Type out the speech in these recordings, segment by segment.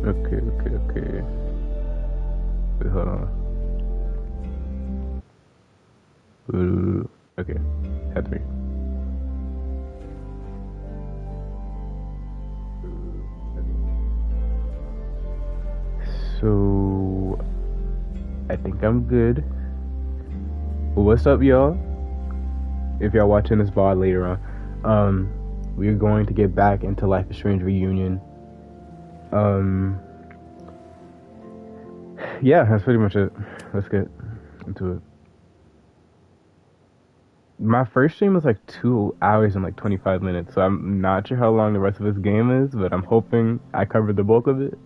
Okay. Wait, hold on. Okay, that's me. So, I think I'm good. What's up, y'all? If y'all watching this VOD later on, we're going to get back into Life is Strange Reunion. Yeah, that's pretty much it. Let's get into it. My first stream was like 2 hours and like 25 minutes, so I'm not sure how long the rest of this game is, but I'm hoping I covered the bulk of it.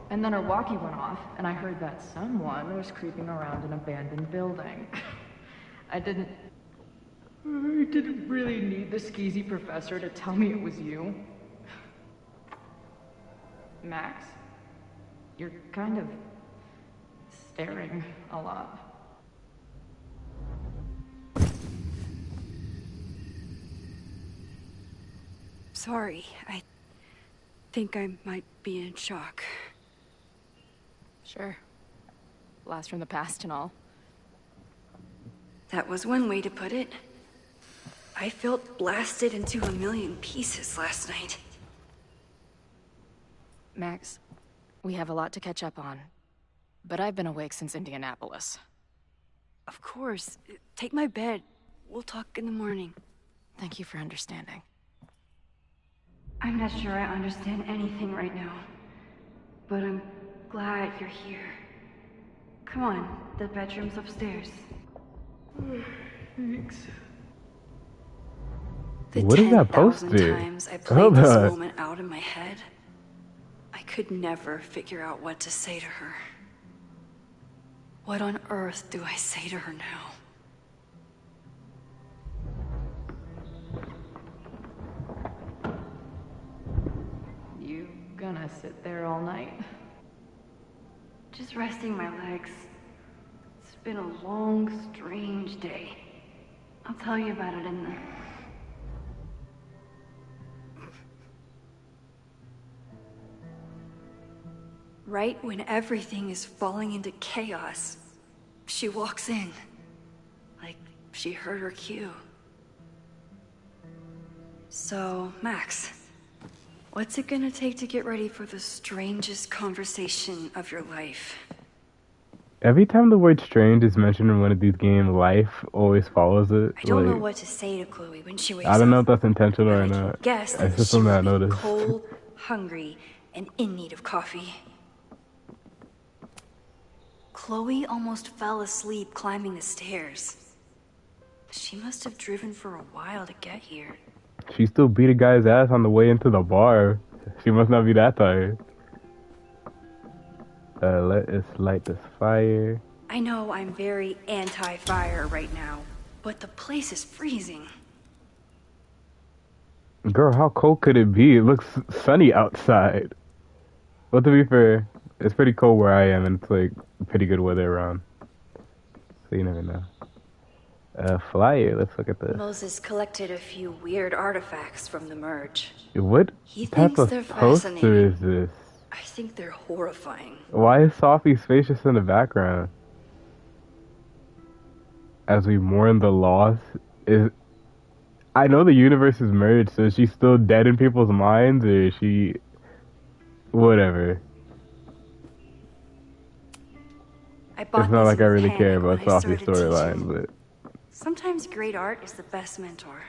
And then her walkie went off, and I heard that someone was creeping around an abandoned building. I didn't really need the skeezy professor to tell me it was you. Max, you're kind of staring a lot. Sorry, I think I might be in shock. Sure. Blast from the past and all. That was one way to put it. I felt blasted into a million pieces last night. Max, we have a lot to catch up on, but I've been awake since Indianapolis. Of course. Take my bed. We'll talk in the morning. Thank you for understanding. I'm not sure I understand anything right now, but I'm glad you're here. Come on, the bedroom's upstairs. Thanks. The What is that 10,000 poster? times I played this moment out in my head, I could never figure out what to say to her. What on earth do I say to her now? You gonna sit there all night? Just resting my legs. It's been a long, strange day. I'll tell you about it in the... Right when everything is falling into chaos, she walks in. Like she heard her cue. So, Max, what's it gonna take to get ready for the strangest conversation of your life? Every time the word strange is mentioned in one of these games, life always follows it. I don't know what to say to Chloe when she wakes up. I don't know if that's intentional or I can not. guess It's that just she something I will be noticed. cold, hungry, and in need of coffee. Chloe almost fell asleep climbing the stairs. She must have driven for a while to get here. She still beat a guy's ass on the way into the bar. She must not be that tired. Let us light this fire. I know I'm very anti-fire right now, but the place is freezing. Girl, how cold could it be? It looks sunny outside. Well, to be fair, it's pretty cold where I am, and it's like pretty good weather around. So you never know. Flyer, let's look at this. Moses collected a few weird artifacts from the merge. What He type thinks they're of poster fascinating. is this? I think they're horrifying. Why is Sophie's face just in the background? As we mourn the loss, I know the universe is merged, so is she still dead in people's minds, or is she... Whatever. It's not like I really care about Sophie's storyline, but... Sometimes great art is the best mentor.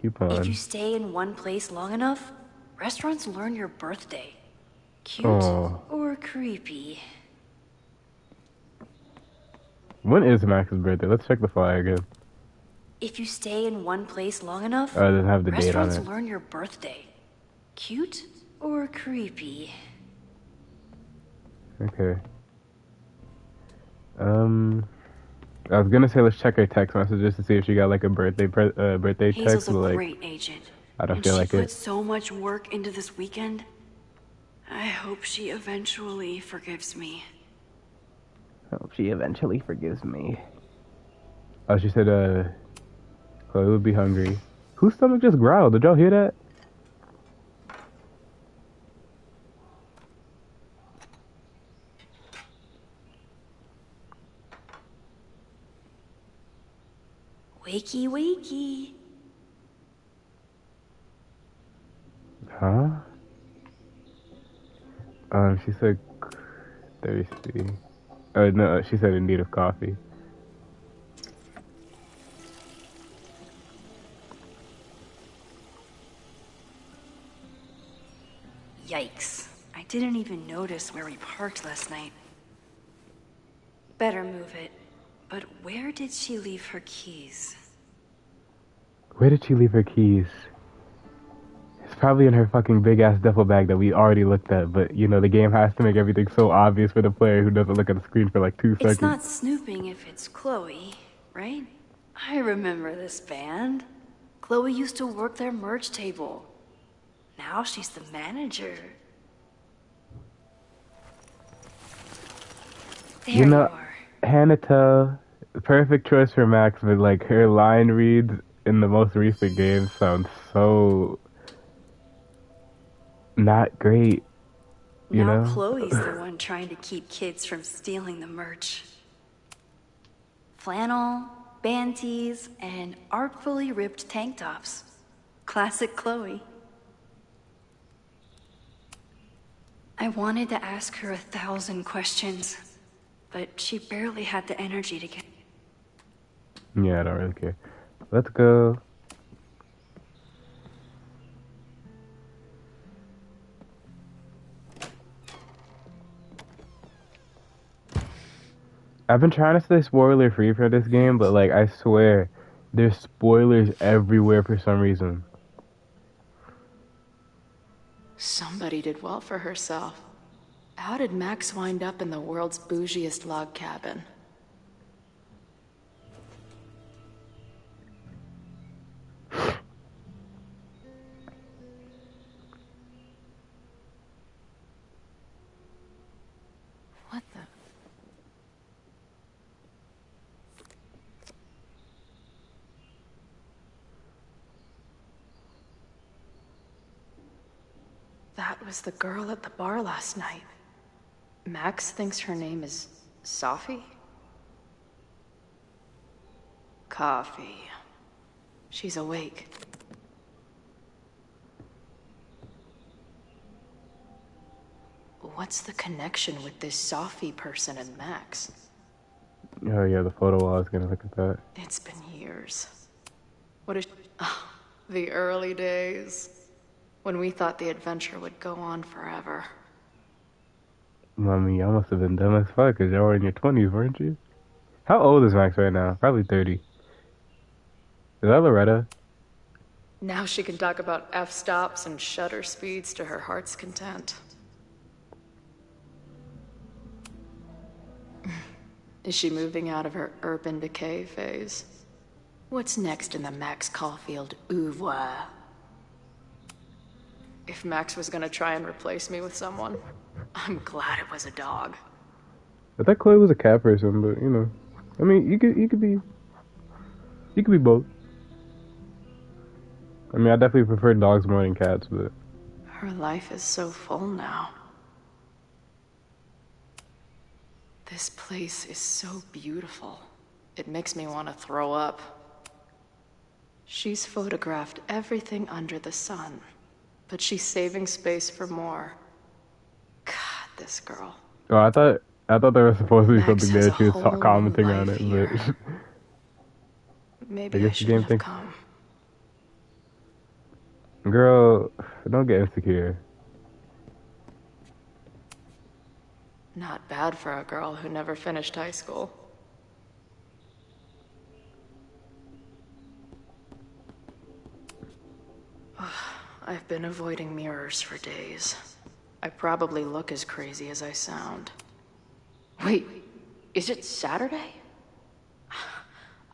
Keep on. If you stay in one place long enough, restaurants learn your birthday. Cute or creepy? When is Max's birthday? Let's check the flyer again. If you stay in one place long enough, Oh, it doesn't have the date on restaurants it. learn your birthday. Cute or creepy? Okay. I was gonna say let's check her text messages to see if she got like a birthday text, Hazel's a but like great agent, I don't and feel she like put it. so much work into this weekend. I hope she eventually forgives me. I hope she eventually forgives me. Oh, she said Chloe would be hungry. Whose stomach just growled? Did y'all hear that? Wakey, wakey. Huh? She said thirsty. Oh no, she said in need of coffee. Yikes. I didn't even notice where we parked last night. Better move it. But where did she leave her keys? Where did she leave her keys? It's probably in her fucking big ass duffel bag that we already looked at, but you know, the game has to make everything so obvious for the player who doesn't look at the screen for like 2 seconds. It's not snooping if it's Chloe, right? I remember this band. Chloe used to work their merch table. Now she's the manager. There You you know, are. Hanata, perfect choice for Max, but like her line reads in the most recent games sound so not great, you Now know? Chloe's the one trying to keep kids from stealing the merch. Flannel, band tees, and artfully ripped tank tops. Classic Chloe. I wanted to ask her 1,000 questions, but she barely had the energy to get... Yeah, I don't really care. Let's go. I've been trying to stay spoiler free for this game, but like I swear, there's spoilers everywhere for some reason. Somebody did well for herself. How did Max wind up in the world's bougiest log cabin? What the? That was the girl at the bar last night. Max thinks her name is Sophie? Coffee. She's awake. What's the connection with this Sophie person and Max? Oh yeah, the photo wall is gonna look at that. It's been years. What is... Oh, the early days. When we thought the adventure would go on forever. Mommy, y'all must have been dumb as fuck because y'all were in your 20s, weren't you? How old is Max right now? Probably 30. Is that Loretta? Now she can talk about f-stops and shutter speeds to her heart's content. Is she moving out of her urban decay phase? What's next in the Max Caulfield oeuvre? If Max was gonna try and replace me with someone, I'm glad it was a dog. I thought Chloe was a cat person, but you know, I mean, you could be both. I mean, I definitely prefer dogs more than cats, but Her life is so full now. This place is so beautiful. It makes me want to throw up. She's photographed everything under the sun, but she's saving space for more. God, this girl. oh, I thought there was supposed to be Max something has there. a She was whole new commenting on life it, here. but I Maybe I guess the shouldn't game have thinks, come. girl, don't get insecure. Not bad for a girl who never finished high school. I've been avoiding mirrors for days. I probably look as crazy as I sound. Wait, is it Saturday?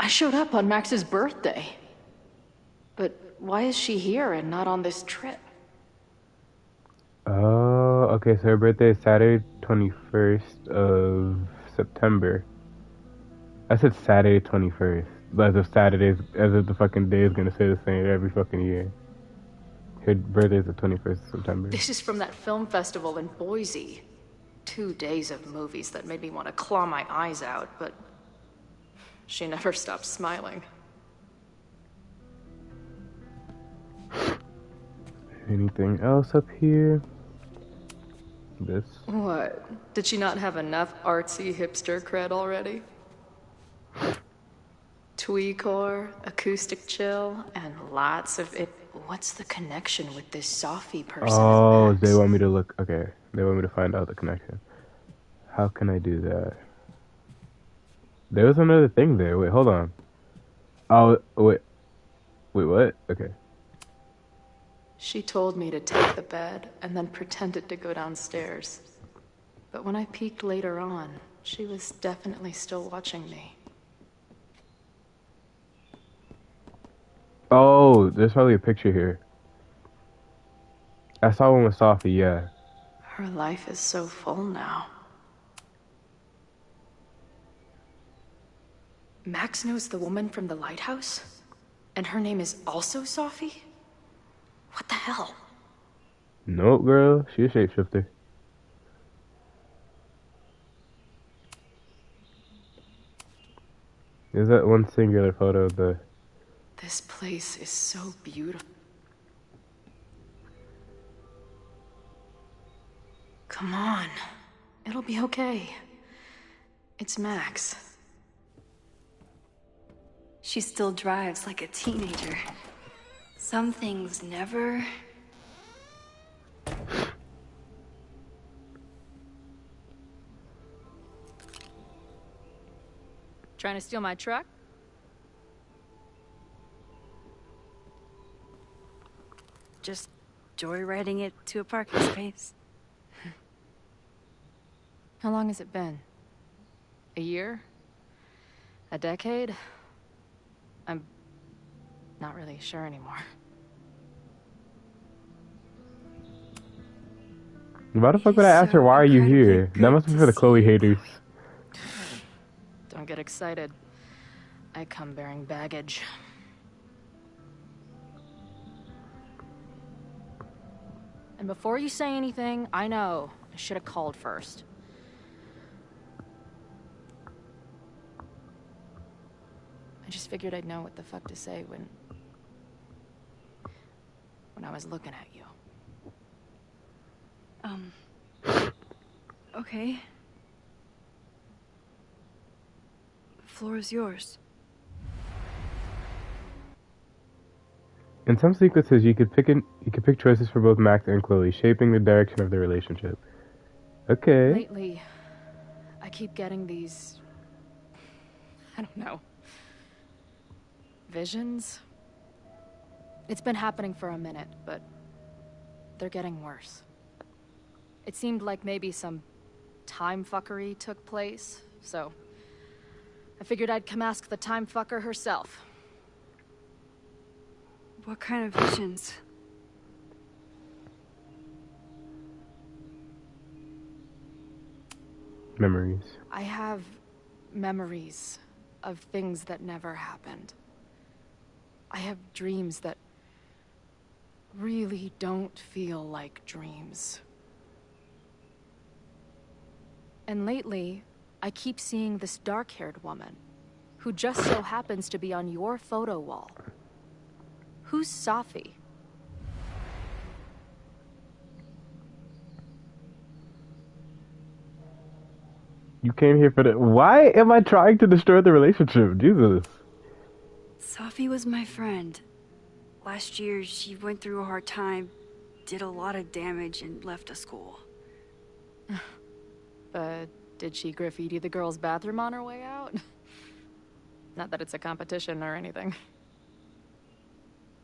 I showed up on Max's birthday. But why is she here and not on this trip? Oh, okay, so her birthday is Saturday 21st of September. I said Saturday 21st. But as if the fucking day is gonna say the same every fucking year. Her birthday is the 21st of September. This is from that film festival in Boise. 2 days of movies that made me want to claw my eyes out, but she never stopped smiling. Anything else up here? This. What? Did she not have enough artsy hipster cred already? Tweecore, acoustic chill, and lots of it. What's the connection with this Sophie person? Oh, they want me to look. Okay, they want me to find out the connection. How can I do that? There was another thing there. Wait, hold on. Oh, wait. Wait, what? Okay. She told me to take the bed and then pretended to go downstairs. But when I peeked later on, she was definitely still watching me. Oh, there's probably a picture here. I saw one with Sophie, yeah. Her life is so full now. Max knows the woman from the lighthouse? And her name is also Sophie? What the hell? No, girl. She's a shapeshifter. There's that one singular photo of the... This place is so beautiful. Come on. It'll be okay. It's Max. She still drives like a teenager. Some things never... Trying to steal my truck? just joyriding it to a parking space. How long has it been? A year? A decade? I'm not really sure anymore. Why the fuck would I ask her, why are you here? That must be for the Chloe haters. Don't get excited. I come bearing baggage. And before you say anything, I know I should have called first. I just figured I'd know what the fuck to say when I was looking at you. Okay. The floor is yours. In some sequences, you could pick choices for both Max and Chloe, shaping the direction of their relationship. Okay. Lately, I keep getting these... I don't know. Visions? It's been happening for a minute, but they're getting worse. It seemed like maybe some time fuckery took place, so I figured I'd come ask the time fucker herself. What kind of visions? Memories. I have memories of things that never happened. I have dreams that really don't feel like dreams. And lately, I keep seeing this dark-haired woman, who just so happens to be on your photo wall. Who's Sophie? You came here for the... Why am I trying to destroy the relationship? Jesus. Sophie was my friend. Last year, she went through a hard time, did a lot of damage, and left the school. But did she graffiti the girls' bathroom on her way out? Not that it's a competition or anything.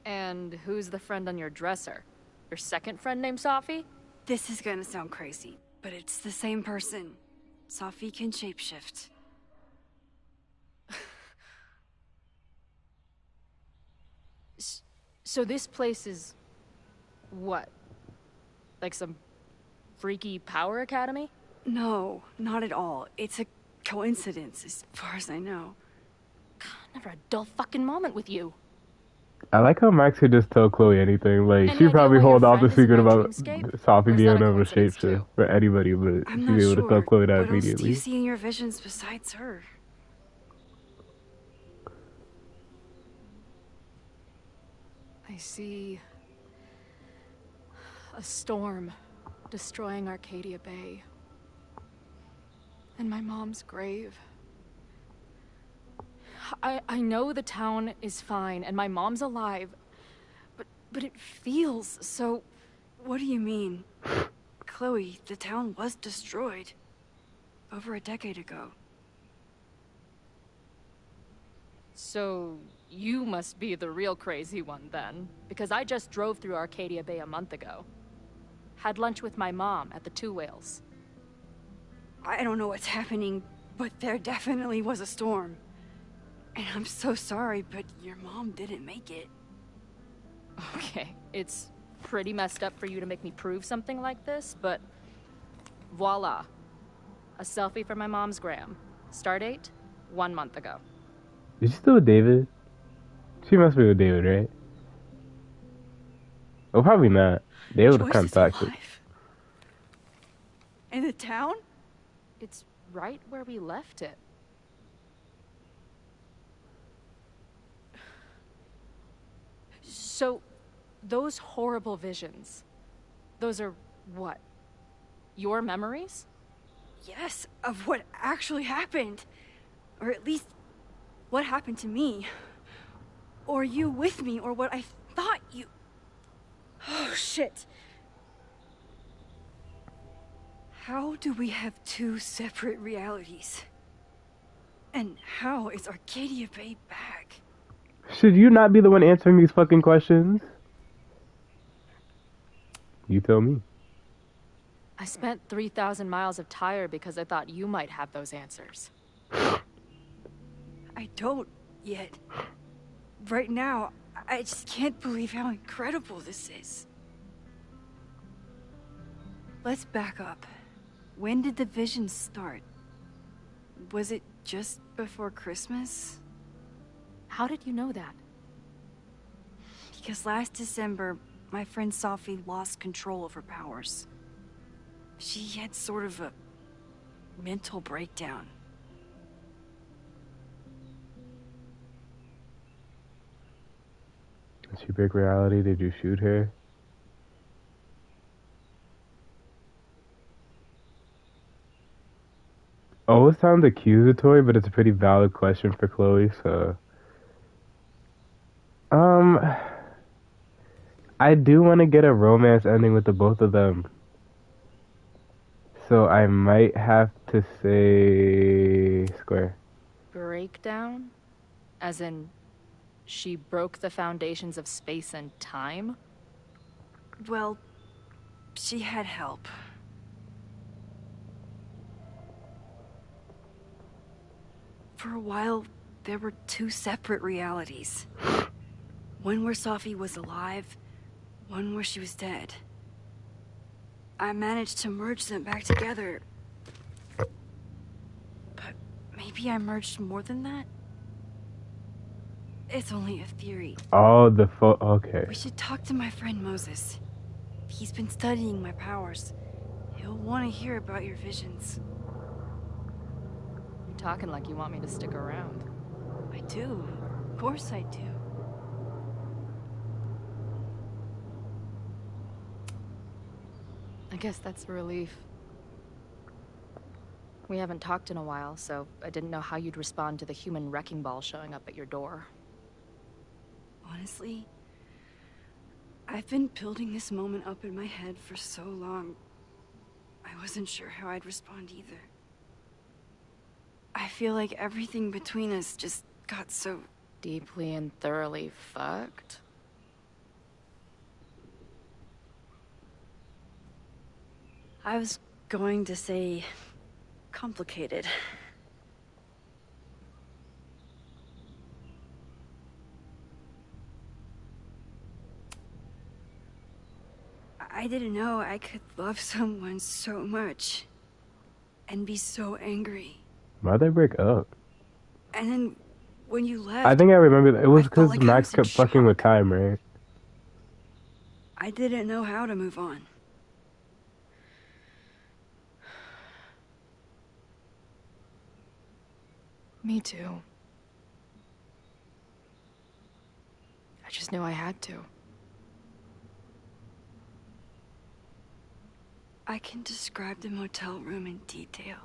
And who's the friend on your dresser? Your second friend named Sophie? This is gonna sound crazy, but it's the same person. Safi can shapeshift. So this place is... what? Like some freaky power academy? No, not at all. It's a coincidence, as far as I know. Never a dull fucking moment with you. I like how Max could just tell Chloe anything. Like, Any she'd idea probably why your hold off the friend is in secret my about dreamscape? Or Sophie is being that a able to coincidence shapeshift too? for anybody, but I'm she'd not be able to tell sure. Chloe that What else do you immediately. see in your visions besides her? I see... a storm destroying Arcadia Bay. And my mom's grave. I know the town is fine and my mom's alive, but it feels so... What do you mean? Chloe, the town was destroyed. Over a decade ago. So you must be the real crazy one then, because I just drove through Arcadia Bay a month ago. Had lunch with my mom at the Two Whales. I don't know what's happening, but there definitely was a storm. And I'm so sorry, but your mom didn't make it. Okay, it's pretty messed up for you to make me prove something like this, but voila. A selfie for my mom's gram. Stardate, 1 month ago. Is she still with David? She must be with David, right? Well, probably not. David was Joyce kind of is toxic. alive? In the town? It's right where we left it. So, those horrible visions, those are what? Your memories? Yes, of what actually happened. Or at least, what happened to me. Or you with me, or what I thought you... Oh, shit. How do we have two separate realities? And how is Arcadia Bay back? Should you not be the one answering these fucking questions? You tell me. I spent 3,000 miles of tire because I thought you might have those answers. I don't yet. Right now, I just can't believe how incredible this is. Let's back up. When did the visions start? Was it just before Christmas? How did you know that? Because last December, my friend Sophie lost control of her powers. She had sort of a mental breakdown. Did she break reality? Did you shoot her? Oh, it sounds accusatory, but it's a pretty valid question for Chloe, so... I do want to get a romance ending with the both of them. So I might have to say... Square. Breakdown? As in, she broke the foundations of space and time? Well, she had help. For a while, there were two separate realities. One where Sophie was alive, one where she was dead. I managed to merge them back together. But maybe I merged more than that? It's only a theory. Oh, okay. We should talk to my friend Moses. He's been studying my powers. He'll want to hear about your visions. You're talking like you want me to stick around. I do. Of course I do. I guess that's a relief. We haven't talked in a while, so I didn't know how you'd respond to the human wrecking ball showing up at your door. Honestly, I've been building this moment up in my head for so long. I wasn't sure how I'd respond either. I feel like everything between us just got so... Deeply and thoroughly fucked? I was going to say complicated. I didn't know I could love someone so much and be so angry. Why'd they break up? And then when you left, I think I remember that. It was I felt because like I Max was in kept fucking with shock. time, right? I didn't know how to move on. Me too. I just knew I had to. I can describe the motel room in detail.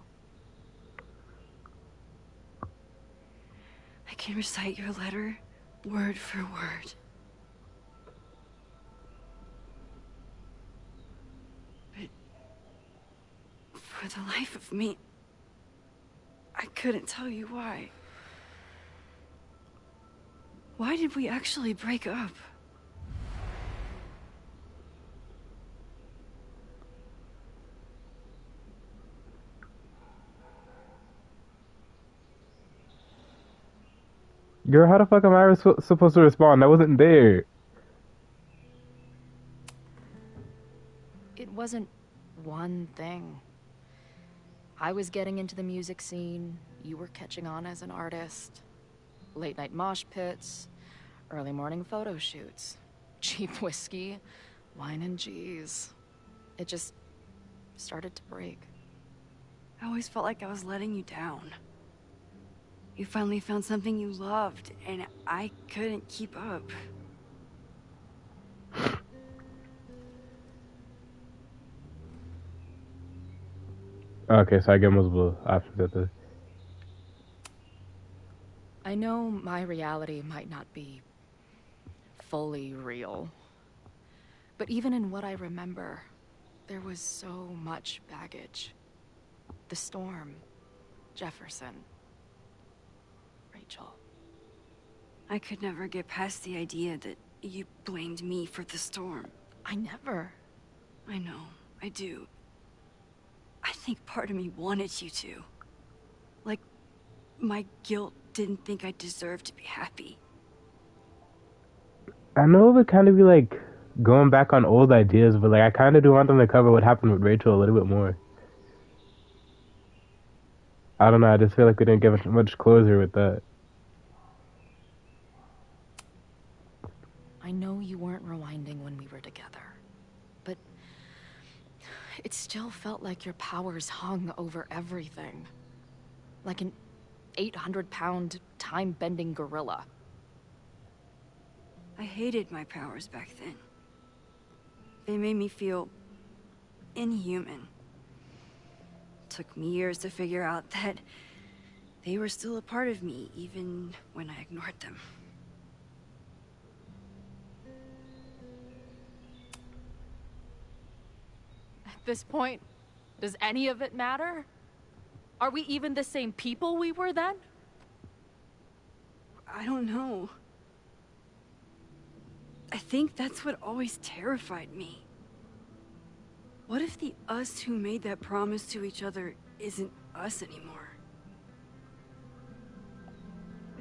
I can recite your letter word for word. But for the life of me, I couldn't tell you why. Why did we actually break up? Girl, how the fuck am I supposed to respond? I wasn't there. It wasn't one thing. I was getting into the music scene, you were catching on as an artist. Late night mosh pits, early morning photo shoots, cheap whiskey, wine and cheese. It just started to break. I always felt like I was letting you down. You finally found something you loved, and I couldn't keep up. Okay, so I get multiple options at this. I know my reality might not be fully real, but even in what I remember, there was so much baggage. The storm, Jefferson, Rachel. I could never get past the idea that you blamed me for the storm. I never. I know, I do. I think part of me wanted you to. Like, my guilt didn't think I deserved to be happy. I know it would kind of be like going back on old ideas, but like I kind of do want them to cover what happened with Rachel a little bit more. I don't know. I just feel like we didn't get much closure with that. I know you weren't rewinding when we were together, but it still felt like your powers hung over everything. Like an 800-pound, time-bending gorilla. I hated my powers back then. They made me feel inhuman. Took me years to figure out that they were still a part of me, even when I ignored them. At this point, does any of it matter? Are we even the same people we were then? I don't know. I think that's what always terrified me. What if the us who made that promise to each other isn't us anymore?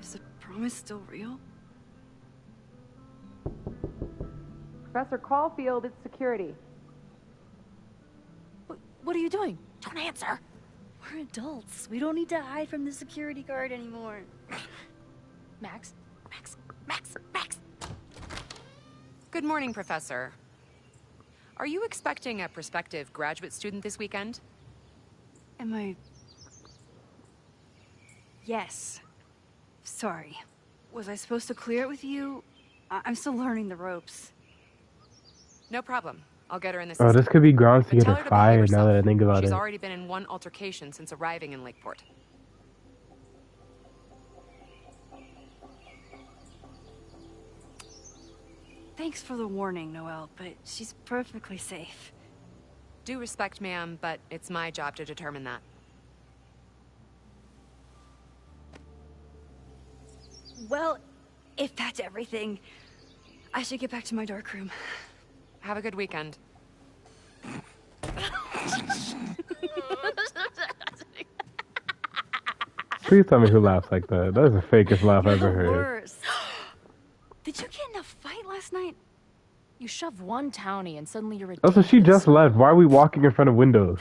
Is the promise still real? Professor Caulfield, it's security. What are you doing? Don't answer. We're adults. We don't need to hide from the security guard anymore. Max. Good morning, Professor. Are you expecting a prospective graduate student this weekend? Am I... Yes. Sorry. Was I supposed to clear it with you? I'm still learning the ropes. No problem. I'll get her in the Oh, system. this could be grounds to But get tell her her to behave fired now herself. that I think about She's it. already been in one altercation since arriving in Lakeport. Thanks for the warning, Noelle, but she's perfectly safe. Due respect, ma'am, but it's my job to determine that. Well, if that's everything, I should get back to my dark room. Have a good weekend. please tell me who laughs like that. That is the fakest laugh I You're ever the heard. worst. Did you get in a fight last night? You shove one townie and suddenly you're Also, she ridiculous. just left. Why are we walking in front of windows?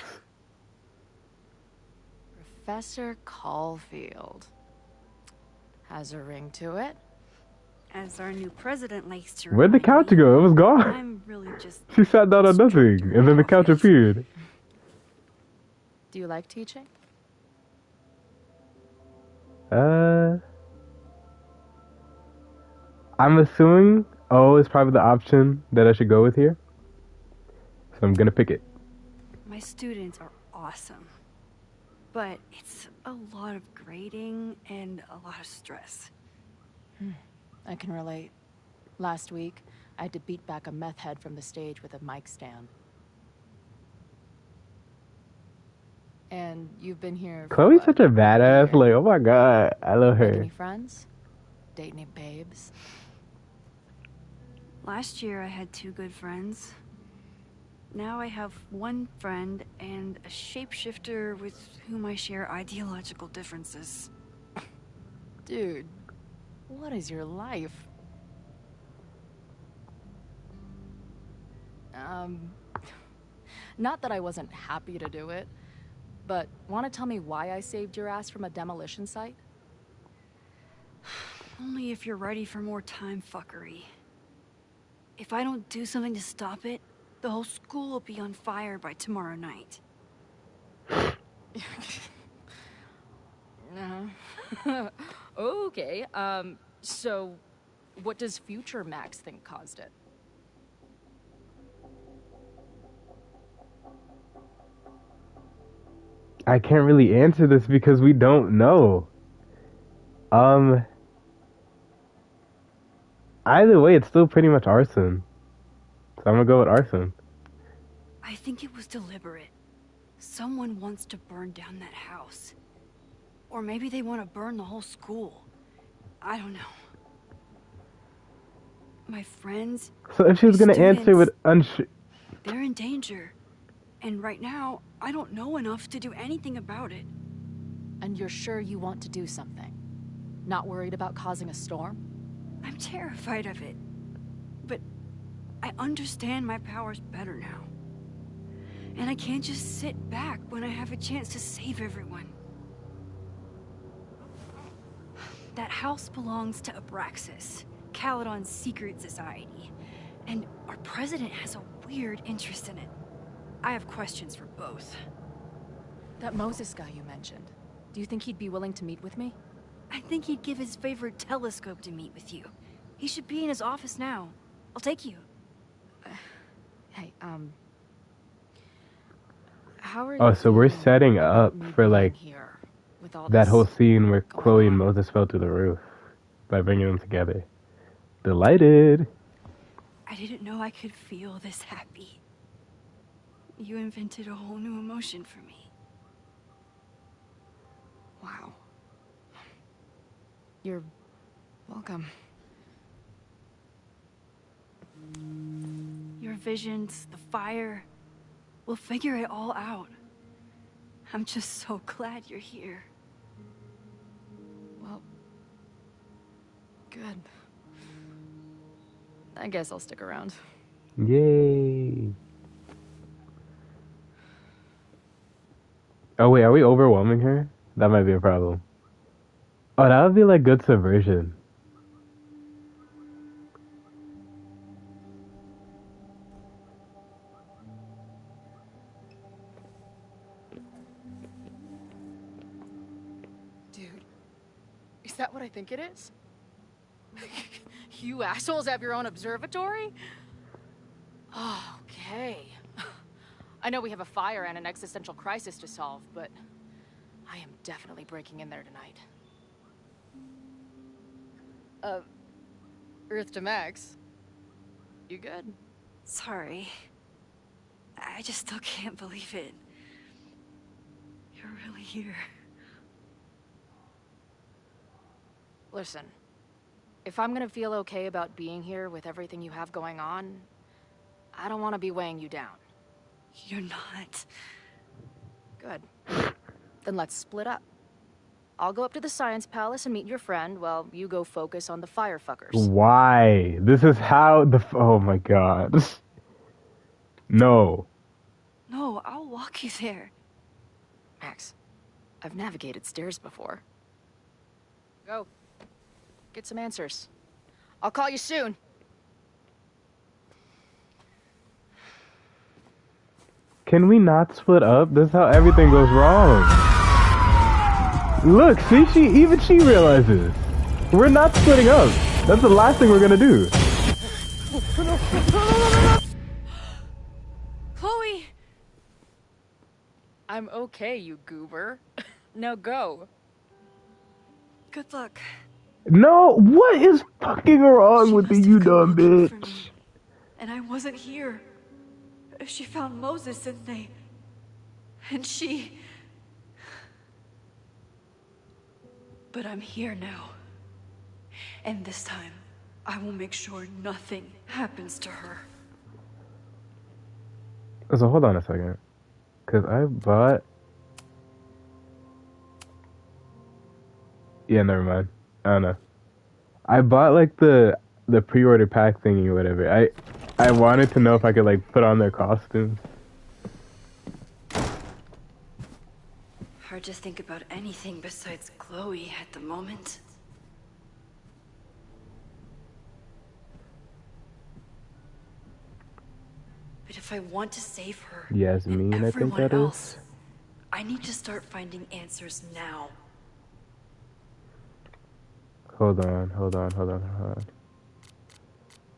Professor Caulfield. Has a ring to it. As our new president likes to Where'd the remind couch me, go? It was gone. I'm really just She sat down on nothing, and then the couch appeared. Do you like teaching? I'm assuming O is probably the option that I should go with here. So I'm gonna pick it. My students are awesome. But it's a lot of grading and a lot of stress. I can relate. Last week, I had to beat back a meth head from the stage with a mic stand. And you've been here for Chloe's what, such a badass. year? Like, oh my god, I love Make her. any friends? Date any babes? Last year I had 2 good friends. Now I have 1 friend and a shapeshifter with whom I share ideological differences. Dude, what is your life? Not that I wasn't happy to do it, but want to tell me why I saved your ass from a demolition site? Only if you're ready for more time fuckery. If I don't do something to stop it, the whole school will be on fire by tomorrow night. Okay, so what does future Max think caused it? I can't really answer this because we don't know. Either way, it's still pretty much arson. So I'm gonna go with arson. I think it was deliberate. Someone wants to burn down that house. Or maybe they want to burn the whole school. I don't know. My friends, So if she was my gonna answer with they're in danger. And right now, I don't know enough to do anything about it. And you're sure you want to do something? Not worried about causing a storm? I'm terrified of it. But I understand my powers better now. And I can't just sit back when I have a chance to save everyone. That house belongs to Abraxas, Caledon's secret society. And our president has a weird interest in it. I have questions for both. That Moses guy you mentioned, do you think he'd be willing to meet with me? I think he'd give his favorite telescope to meet with you. He should be in his office now. I'll take you. Hey, how are you? Oh, so we're feeling setting about up me for being like here with all that this whole scene where going Chloe and on? Moses fell through the roof by bringing them together. Delighted. I didn't know I could feel this happy. You invented a whole new emotion for me. Wow. You're welcome. Your visions, the fire, we'll figure it all out. I'm just so glad you're here. Well, good. I guess I'll stick around. Yay. Oh wait, are we overwhelming her? That might be a problem. Oh, that would be like good subversion. Dude, is that what I think it is? You assholes have your own observatory? Oh, okay. I know we have a fire and an existential crisis to solve, but I am definitely breaking in there tonight. Earth to Max. You good? Sorry. I just still can't believe it. You're really here. Listen, if I'm gonna feel okay about being here with everything you have going on, I don't want to be weighing you down. You're not. Good. Then let's split up. I'll go up to the Science Palace and meet your friend while you go focus on the firefuckers. Why? This is how the... Oh my god. No. No, I'll walk you there. Max, I've navigated stairs before. Go. Get some answers. I'll call you soon. Can we not split up? This is how everything goes wrong. Look, see, even she realizes. We're not splitting up. That's the last thing we're gonna do. Chloe! I'm okay, you goober. Now go. Good luck. No, what is fucking wrong She with must you have come dumb looking for bitch? me, and I wasn't here. She found Moses, and they... And she... But I'm here now. And this time, I will make sure nothing happens to her. So hold on a second. Cause I bought... Yeah, never mind. I don't know. I bought like the pre-order pack thingy or whatever. I wanted to know if I could like put on their costumes. Hard to think about anything besides Chloe at the moment. But if I want to save her Yasmin, and I think everyone that else, is. I need to start finding answers now. Hold on.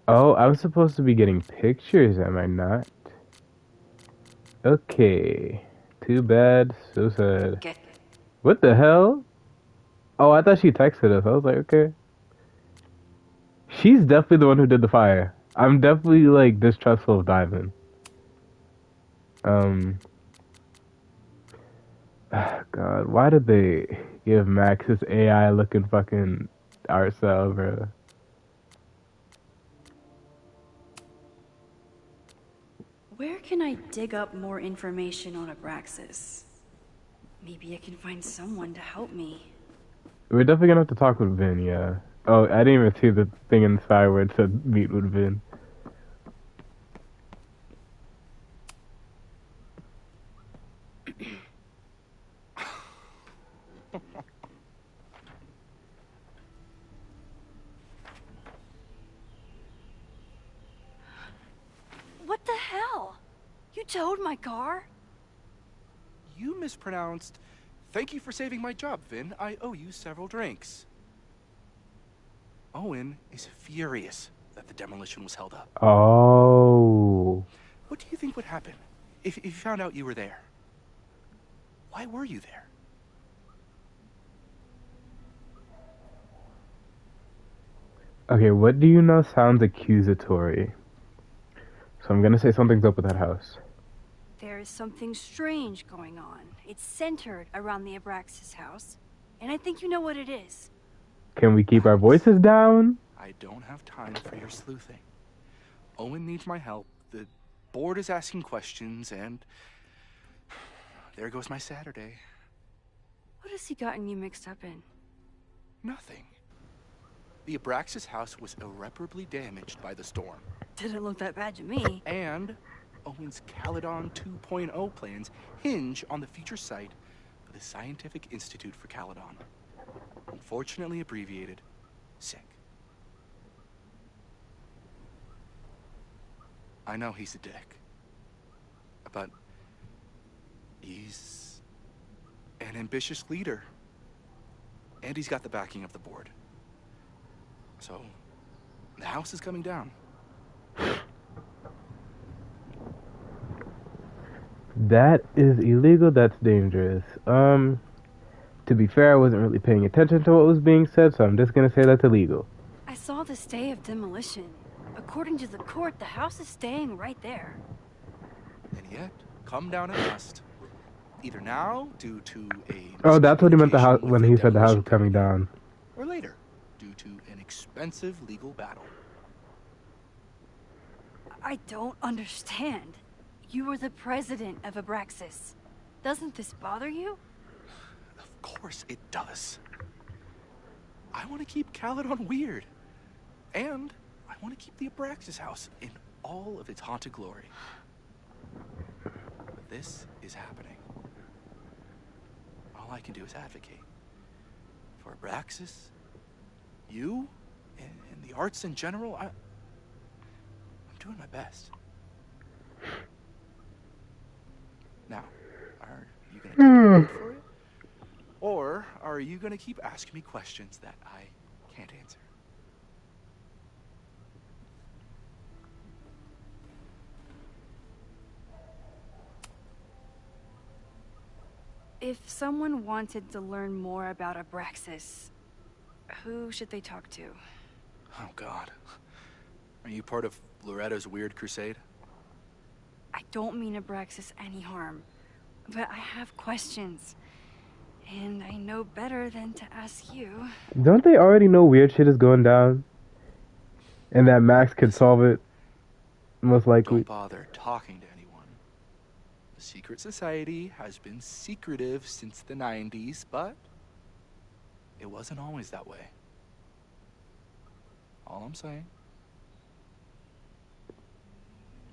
Oh, I'm supposed to be getting pictures, am I not? Okay. Too bad, so sad. Get What the hell? Oh, I thought she texted us. I was like, okay. She's definitely the one who did the fire. I'm definitely like distrustful of Diamond. God, why did they give Max this AI looking fucking art style, bro? Where can I dig up more information on Abraxas? Maybe I can find someone to help me. We're definitely gonna have to talk with Vin, yeah. Oh, I didn't even see the thing inside where it said meet with Vin. What the hell? You towed my car? You mispronounced. Thank you for saving my job, Vin. I owe you several drinks. Owen is furious that the demolition was held up. Oh. What do you think would happen if you found out you were there? Why were you there? Okay, what do you know sounds accusatory? So I'm gonna say something's up with that house. There is something strange going on. It's centered around the Abraxas house, and I think you know what it is. Can we keep our voices down? I don't have time for your sleuthing. Owen needs my help. The board is asking questions, and there goes my Saturday. What has he gotten you mixed up in? Nothing. The Abraxas house was irreparably damaged by the storm. Didn't look that bad to me. And Owen's Caledon 2.0 plans hinge on the future site of the Scientific Institute for Caledon. Unfortunately abbreviated, SICK. I know he's a dick, but he's an ambitious leader. And he's got the backing of the board. So, the house is coming down. That is illegal, that's dangerous. To be fair, I wasn't really paying attention to what was being said, so I'm just gonna say that's illegal. I saw the stay of demolition. According to the court, the house is staying right there. And yet, come down it must. Either now, due to a Oh, that's what he meant the house miscommunication when with he said the house demolition was coming company, down. or later, due to an expensive legal battle. I don't understand. You were the president of Abraxas. Doesn't this bother you? Of course it does. I want to keep Caledon weird. And I want to keep the Abraxas house in all of its haunted glory. But this is happening. All I can do is advocate. For Abraxas, you, and the arts in general, I'm doing my best. Now, are you gonna take my word for it? Or are you gonna keep asking me questions that I can't answer? If someone wanted to learn more about Abraxas, who should they talk to? Oh, God. Are you part of Loretta's weird crusade? I don't mean Abraxas any harm, but I have questions. And I know better than to ask you. Don't they already know weird shit is going down? And that Max could solve it, most likely. Don't bother talking to anyone. The secret society has been secretive since the 90s, but it wasn't always that way. All I'm saying.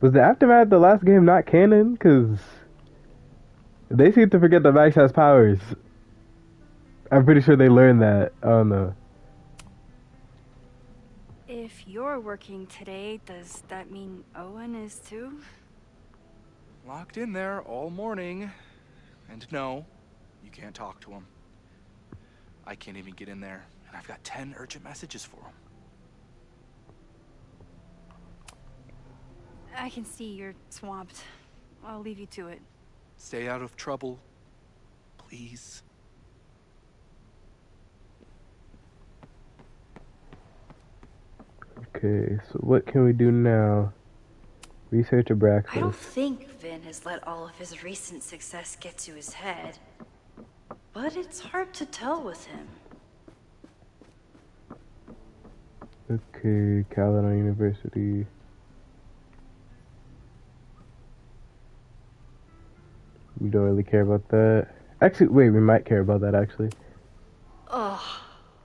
Was the aftermath of the last game not canon? Because they seem to forget that Max has powers. I'm pretty sure they learned that. I don't know. If you're working today, does that mean Owen is too? Locked in there all morning. And no, you can't talk to him. I can't even get in there, and I've got 10 urgent messages for him. I can see you're swamped. I'll leave you to it. Stay out of trouble, please. Okay, so what can we do now? Research Abraxas. I don't think Vin has let all of his recent success get to his head. But it's hard to tell with him. Okay, Caledon University. We don't really care about that. Actually, wait, we might care about that, actually. Ugh.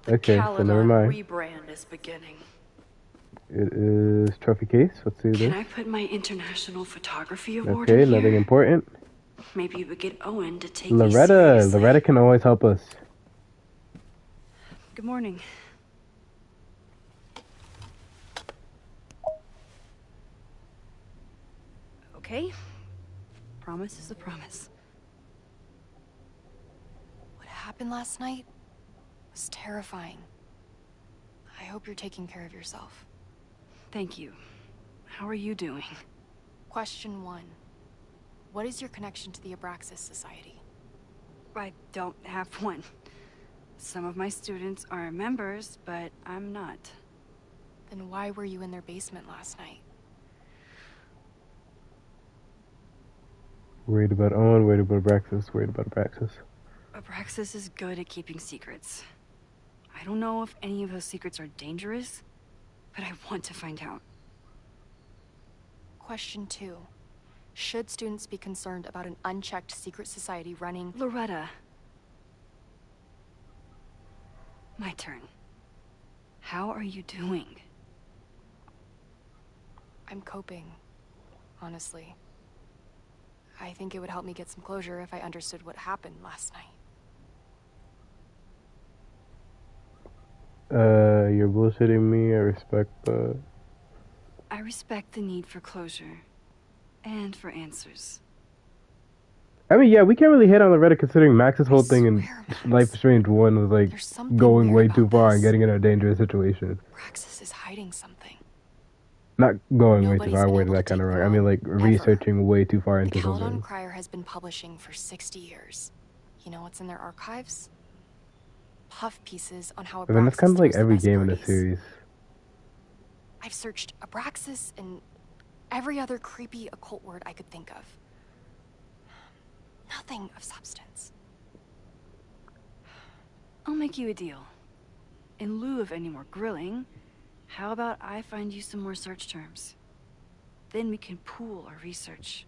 The Okay, so never Caledon mind. rebrand is beginning. It is trophy case. Let's see Can this. I put my international photography award Okay, in nothing here? important. Maybe we get Owen to take Loretta. these seriously. Loretta can always help us. Good morning. Okay. Promise is a promise. What happened last night was terrifying. I hope you're taking care of yourself. Thank you. How are you doing? Question 1. What is your connection to the Abraxas Society? I don't have one. Some of my students are members, but I'm not. Then why were you in their basement last night? Worried about Owen, worried about Abraxas, worried about Abraxas. Abraxas is good at keeping secrets. I don't know if any of those secrets are dangerous, but I want to find out. Question 2. Should students be concerned about an unchecked secret society running... Loretta. My turn. How are you doing? I'm coping, honestly. I think it would help me get some closure if I understood what happened last night. You're bullshitting me. I respect the... I respect the need for closure. And for answers. I mean, yeah, we can't really hit on Loretta considering Max's whole thing in swear, Max. Life is Strange 1 was like There's something going way weird too about far and this. getting in a dangerous situation. Praxis is hiding something. Not going way too Nobody's far, I been worded able that to kind of take wrong. I mean, like, ever. researching way too far The into Caledon something. Crier has been publishing for 60 years. You know what's in their archives? Puff pieces on how I mean, that's Abraxas kind of like throws the every best game in the parties. series. I've searched Abraxas and every other creepy occult word I could think of. Nothing of substance. I'll make you a deal. In lieu of any more grilling, how about I find you some more search terms? Then we can pool our research.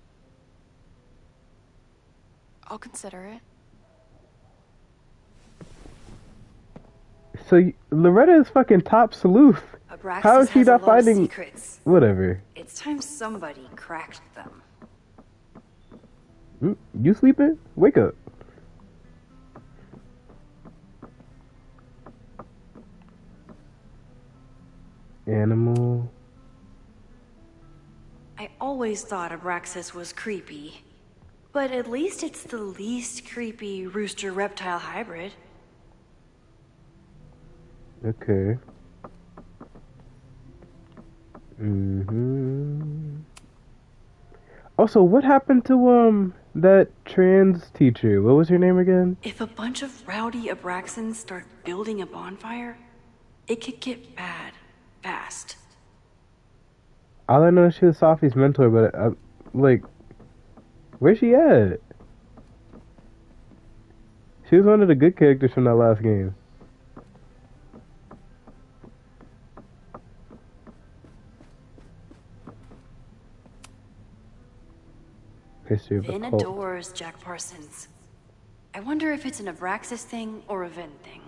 I'll consider it. Loretta is fucking top sleuth. How Abraxas is she has a not lot of finding? secrets. Whatever. It's time somebody cracked them. You sleeping? Wake up. Animal. I always thought Abraxas was creepy. But at least it's the least creepy rooster-reptile hybrid. Okay. Also, what happened to that trans teacher? What was her name again? If a bunch of rowdy Abraxans start building a bonfire, it could get bad, fast. All I know is she was Sophie's mentor, but like, where's she at? She was one of the good characters from that last game. History of the Vin cult. adores Jack Parsons. I wonder if it's an Abraxas thing or a Vin thing.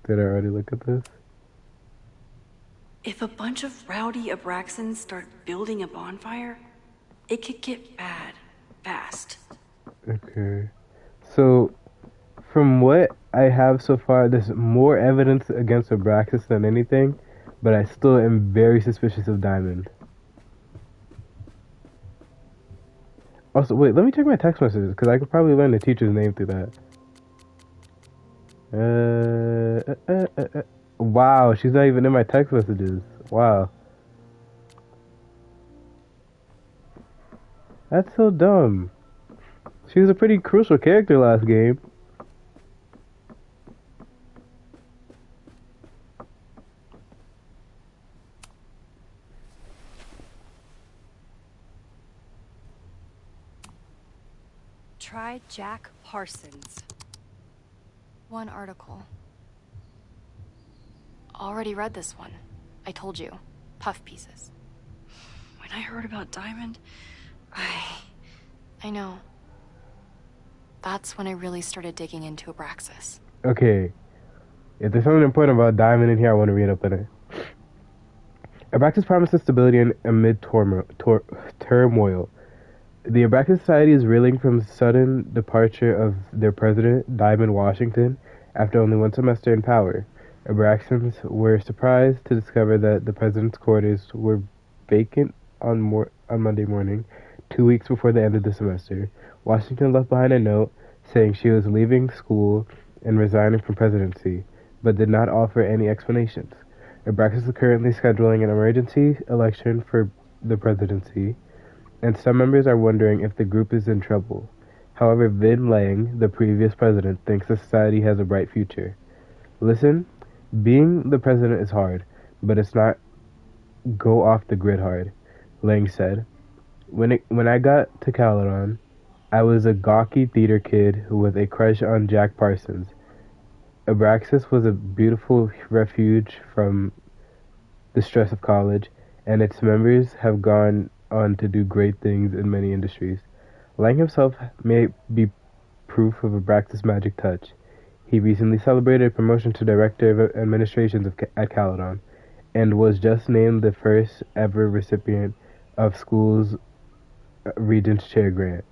Did I already look at this? If a bunch of rowdy Abraxans start building a bonfire, it could get bad, fast. Okay. So, from what I have so far, there's more evidence against Abraxas than anything, but I still am very suspicious of Diamond. Also, wait, let me check my text messages, because I could probably learn the teacher's name through that. Wow, she's not even in my text messages. Wow. That's so dumb. She was a pretty crucial character last game. Try Jack Parsons. One article. Already read this one. I told you. Puff pieces. When I heard about Diamond, I know. That's when I really started digging into Abraxas. Okay. If there's something important about Diamond in here, I want to read up in it. Abraxas promises stability amid turmoil. The Abraxas Society is reeling from sudden departure of their president, Diamond Washington, after only one semester in power. Abraxans were surprised to discover that the president's quarters were vacant on Monday morning, 2 weeks before the end of the semester. Washington left behind a note saying she was leaving school and resigning from presidency, but did not offer any explanations. Abraxas is currently scheduling an emergency election for the presidency, and some members are wondering if the group is in trouble. However, Vin Lang, the previous president, thinks the society has a bright future. Listen, being the president is hard, but it's not go off the grid hard, Lang said. When I got to Caledon, I was a gawky theater kid with a crush on Jack Parsons. Abraxas was a beautiful refuge from the stress of college, and its members have gone on to do great things in many industries. Lang himself may be proof of Abraxas' magic touch. He recently celebrated a promotion to Director of Administrations at Caledon, and was just named the first ever recipient of school's Regent's Chair grant,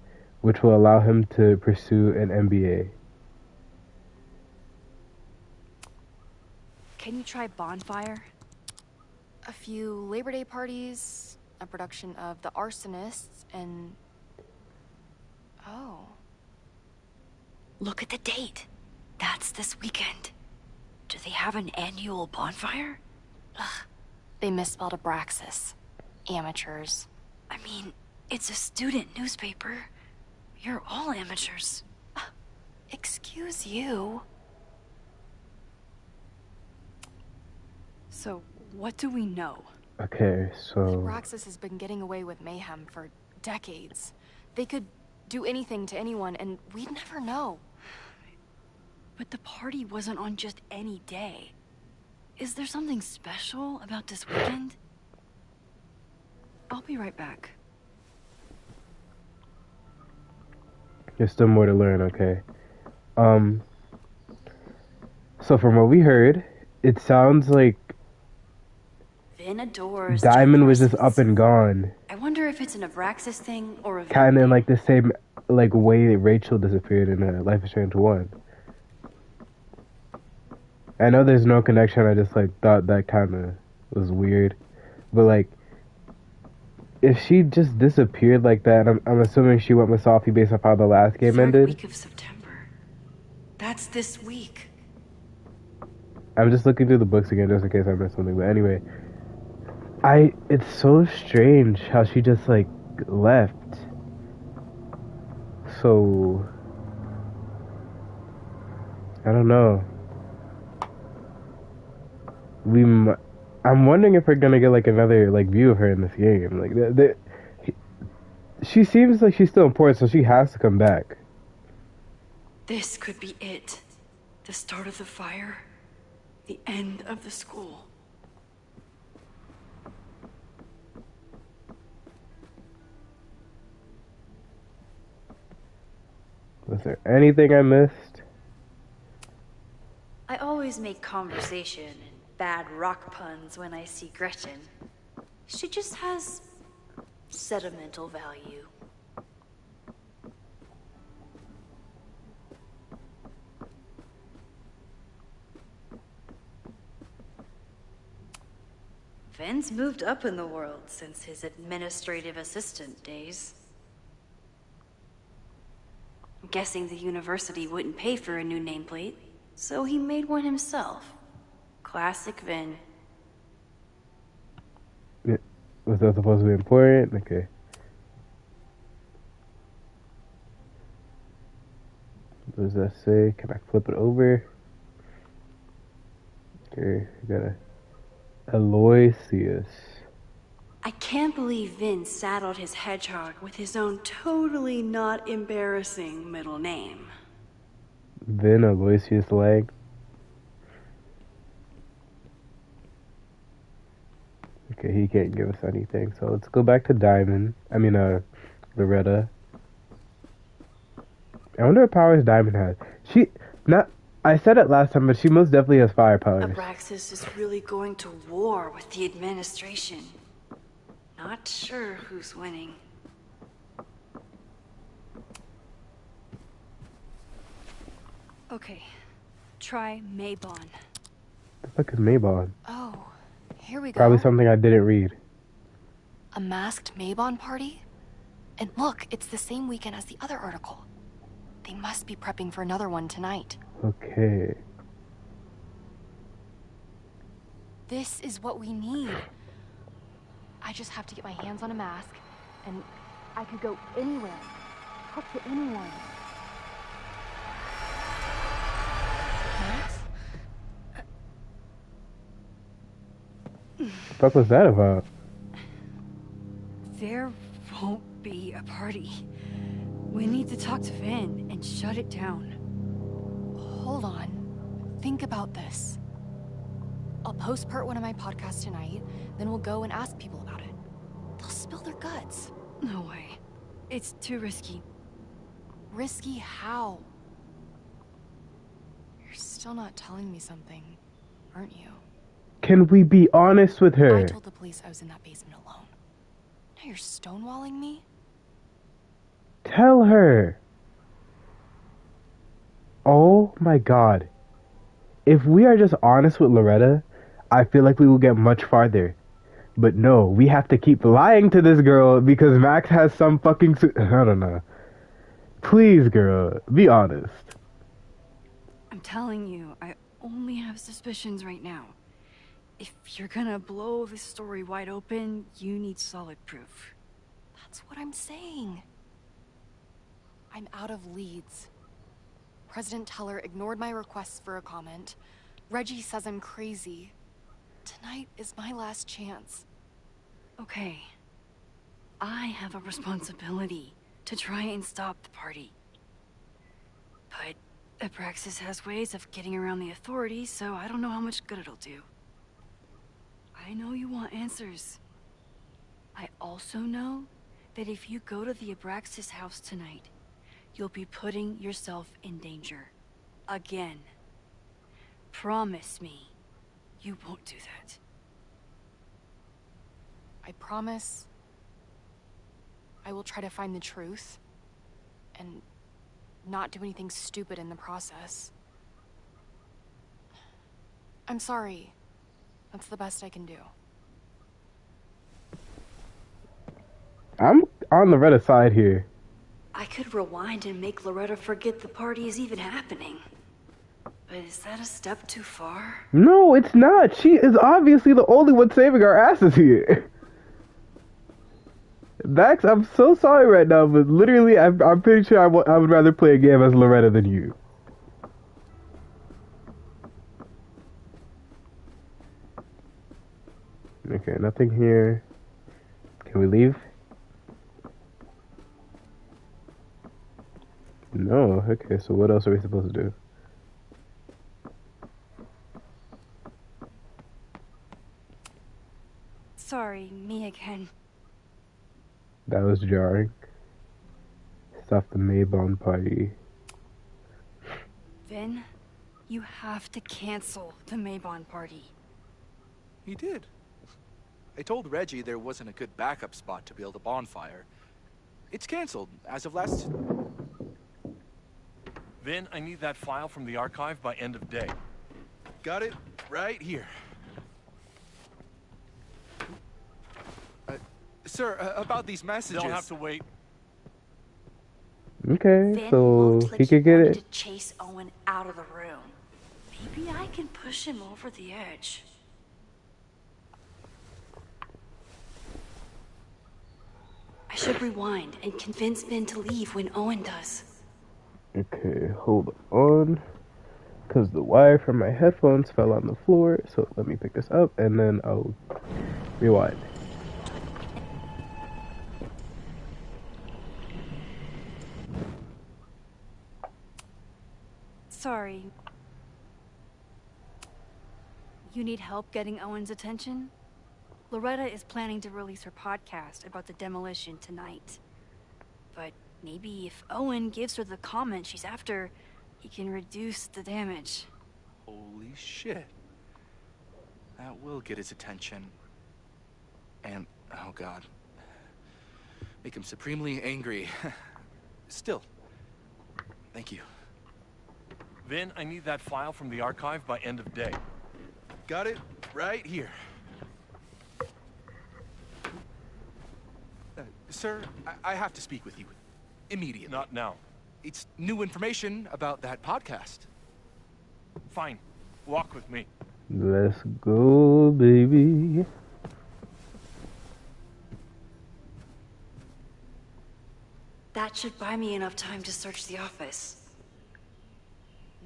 which will allow him to pursue an MBA. Can you try Bonfire? A few Labor Day parties, a production of The Arsonists, and... Oh. look at the date. That's this weekend. Do they have an annual bonfire? Ugh. They misspelled Abraxas. Amateurs. I mean, it's a student newspaper. You're all amateurs. Excuse you. So, what do we know? Okay, so... Abraxas has been getting away with mayhem for decades. They could do anything to anyone, and we'd never know. But the party wasn't on just any day. Is there something special about this weekend? I'll be right back. There's still more to learn, okay? So from what we heard, it sounds like Vin adores giant Diamond was just up horses. and gone. I wonder if it's an Abraxas thing or a Vin Kinda in thing. like the same like way that Rachel disappeared in Life is Strange 1. I know there's no connection, I just like thought that kinda was weird. But like if she just disappeared like that, I'm assuming she went with Sophie based off how the last game Third ended. week of September. That's this week. I'm just looking through the books again just in case I missed something. But anyway, it's so strange how she just like left. So I don't know. I'm wondering if we're gonna get like another like view of her in this game. Like she seems like she's still important, so she has to come back. This could be it. The start of the fire. The end of the school. Was there anything I missed? I always make conversation and bad rock puns when I see Gretchen. She just has sentimental value. Vin's moved up in the world since his administrative assistant days. I'm guessing the university wouldn't pay for a new nameplate, so he made one himself. Classic Vin. Was that supposed to be important? Okay. What does that say? Can I flip it over? Okay, we got a Aloysius. I can't believe Vin saddled his hedgehog with his own totally not embarrassing middle name. Then Aloysius Lag. Okay, he can't give us anything, so let's go back to Diamond. Loretta. I wonder what powers Diamond has. I said it last time, but she most definitely has fire powers. Abraxas is really going to war with the administration. Not sure who's winning. Okay, try Maybon. The fuck is Maybon? Oh, here we go. Probably something I didn't read. A masked Maybon party? And look, it's the same weekend as the other article. They must be prepping for another one tonight. Okay. This is what we need. I just have to get my hands on a mask, and I could go anywhere, talk to anyone. Max? What the fuck was that about? There won't be a party. We need to talk to Vin and shut it down. Hold on. Think about this. I'll post-part one of my podcasts tonight, then we'll go and ask people about it. They'll spill their guts. No way. It's too risky. Risky how? You're still not telling me something, aren't you? Can we be honest with her? I told the police I was in that basement alone. Now you're stonewalling me? Tell her. Oh my god. If we are just honest with Loretta, I feel like we will get much farther. But no, we have to keep lying to this girl because Max has some fucking... I don't know. Please, girl, be honest. I'm telling you, I only have suspicions right now. If you're gonna blow this story wide open, you need solid proof. That's what I'm saying. I'm out of leads. President Teller ignored my requests for a comment. Reggie says I'm crazy. Tonight is my last chance. Okay. I have a responsibility to try and stop the party. But Abraxas has ways of getting around the authorities, so I don't know how much good it'll do. I know you want answers. I also know that if you go to the Abraxas house tonight, you'll be putting yourself in danger. Again. Promise me you won't do that. I promise I will try to find the truth and not do anything stupid in the process. I'm sorry. That's the best I can do. I'm on Loretta's side here. I could rewind and make Loretta forget the party is even happening. But is that a step too far? No, it's not. She is obviously the only one saving our asses here. Dax, I'm so sorry right now, but literally, I'm pretty sure I would rather play a game as Loretta than you. Okay, nothing here. Can we leave? No. Okay, so what else are we supposed to do? Sorry, me again. That was jarring. Stop the Maybon party. Vin, you have to cancel the Maybon party. He did. I told Reggie there wasn't a good backup spot to build a bonfire. It's canceled as of last... Vin, I need that file from the archive by end of day. Got it right here. Sir, about these messages... They'll have to wait. Okay, Vin so looked like he could get wanted it. to chase Owen out of the room. Maybe I can push him over the edge. I should rewind and convince Vin to leave when Owen does. Okay, hold on. Because the wire from my headphones fell on the floor. So let me pick this up and then I'll rewind. Sorry. You need help getting Owen's attention? Loretta is planning to release her podcast about the demolition tonight. But maybe if Owen gives her the comment she's after, he can reduce the damage. Holy shit. That will get his attention. And, oh god. Make him supremely angry. Still. Thank you. Vin, I need that file from the archive by end of day. Got it right here. Sir, I have to speak with you. Immediately. Not now. It's new information about that podcast. Fine. Walk with me. Let's go, baby. That should buy me enough time to search the office.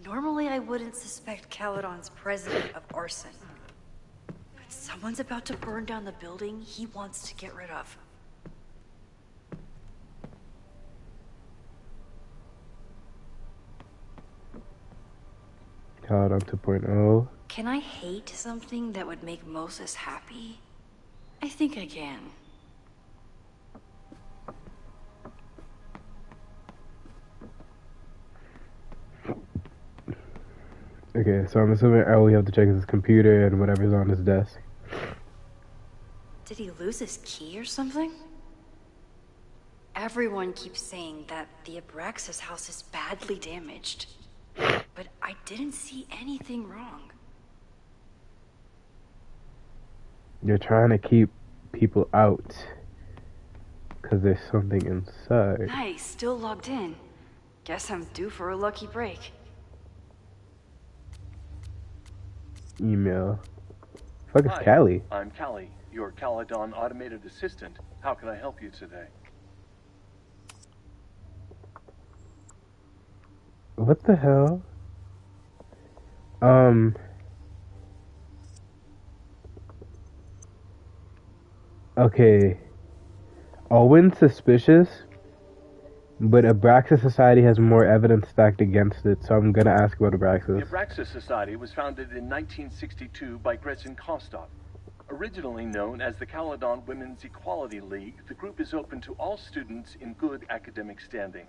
Normally I wouldn't suspect Caledon's president of arson. But someone's about to burn down the building he wants to get rid of. Caledon 2.0. Can I hate something that would make Moses happy? I think I can. Okay, so I'm assuming all we have to check is his computer and whatever's on his desk. Did he lose his key or something? Everyone keeps saying that the Abraxas house is badly damaged. But I didn't see anything wrong. You're trying to keep people out because there's something inside. Nice, still logged in. Guess I'm due for a lucky break. Email. Fuck is Hi, Callie? I'm Callie, your Caledon automated assistant. How can I help you today? What the hell? Okay. Owen's suspicious, but Abraxas Society has more evidence stacked against it, so I'm gonna ask about The Abraxas. Abraxas Society was founded in 1962 by Gretchen Kostock. Originally known as the Caledon Women's Equality League, the group is open to all students in good academic standing.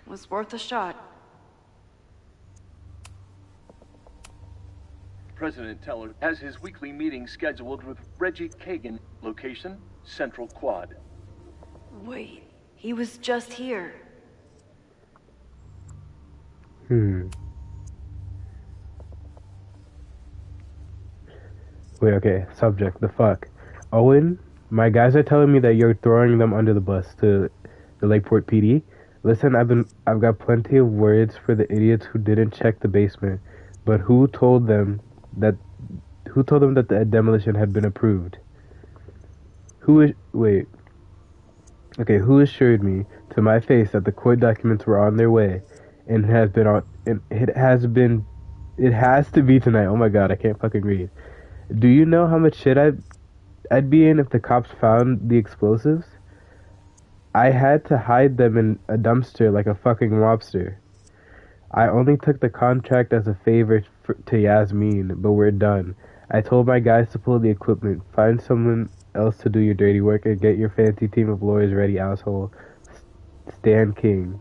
Was worth a shot. President Teller has his weekly meeting scheduled with Reggie Kagan. Location, Central Quad. Wait, he was just here. Wait, okay. Subject, the fuck. Owen, my guys are telling me that you're throwing them under the bus to the Lakeport PD. Listen, I've got plenty of words for the idiots who didn't check the basement, but who told them that the demolition had been approved? Who assured me to my face that the court documents were on their way and it has to be tonight. Oh my god, I can't fucking read. Do you know how much shit I'd be in if the cops found the explosives? I had to hide them in a dumpster like a fucking mobster. I only took the contract as a favor to Yasmin, but we're done. I told my guys to pull the equipment, find someone else to do your dirty work, and get your fancy team of lawyers ready, asshole. Stan King,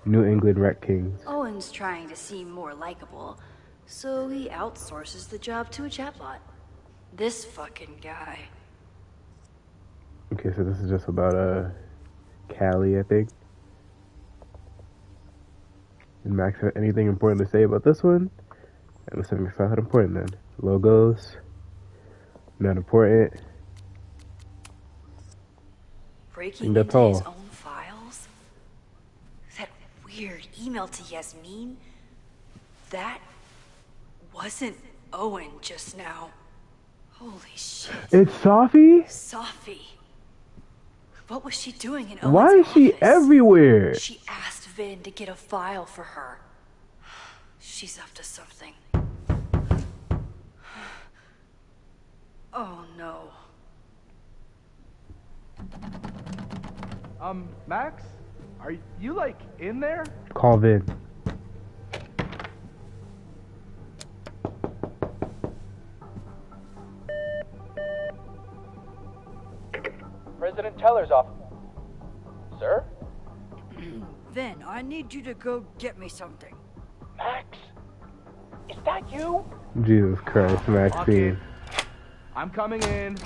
New England Wreck Kings. Owen's trying to seem more likable, so he outsources the job to a chatbot. This fucking guy. Okay, so this is just about Callie, I think. Did Max have anything important to say about this one? And let's think it's not important then. Logos. Not important. Breaking into his own files? That weird email to Yasmin? That wasn't Owen just now. Holy shit. It's Sophie? Sophie. What was she doing in Owen's Why is she office? everywhere? She asked Vin to get a file for her. She's up to something. Oh no. Max? Are you, like, in there? Call Vin. President Teller's office. Sir? Vin, I need you to go get me something. Max? Is that you? Jesus Christ, Maxine. I'm coming in.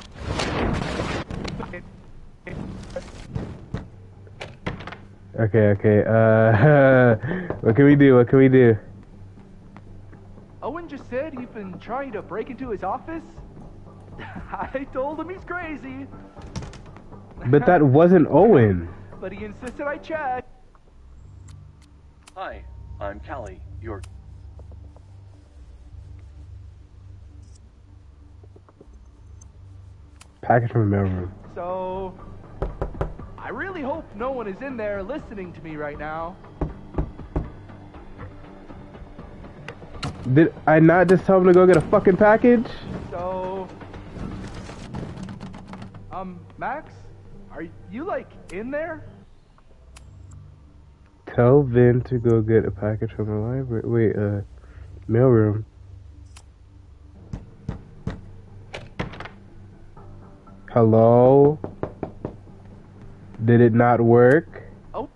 Okay. What can we do? Owen just said you've been trying to break into his office? I told him he's crazy. But that wasn't Owen. But he insisted I check. Hi, I'm Callie, your... Package from the mailroom. So, I really hope no one is in there listening to me right now. Did I not just tell him to go get a fucking package? So, Max? Are you, like, in there? Tell Vin to go get a package from the library. Wait, mailroom. Hello? Did it not work? Oh.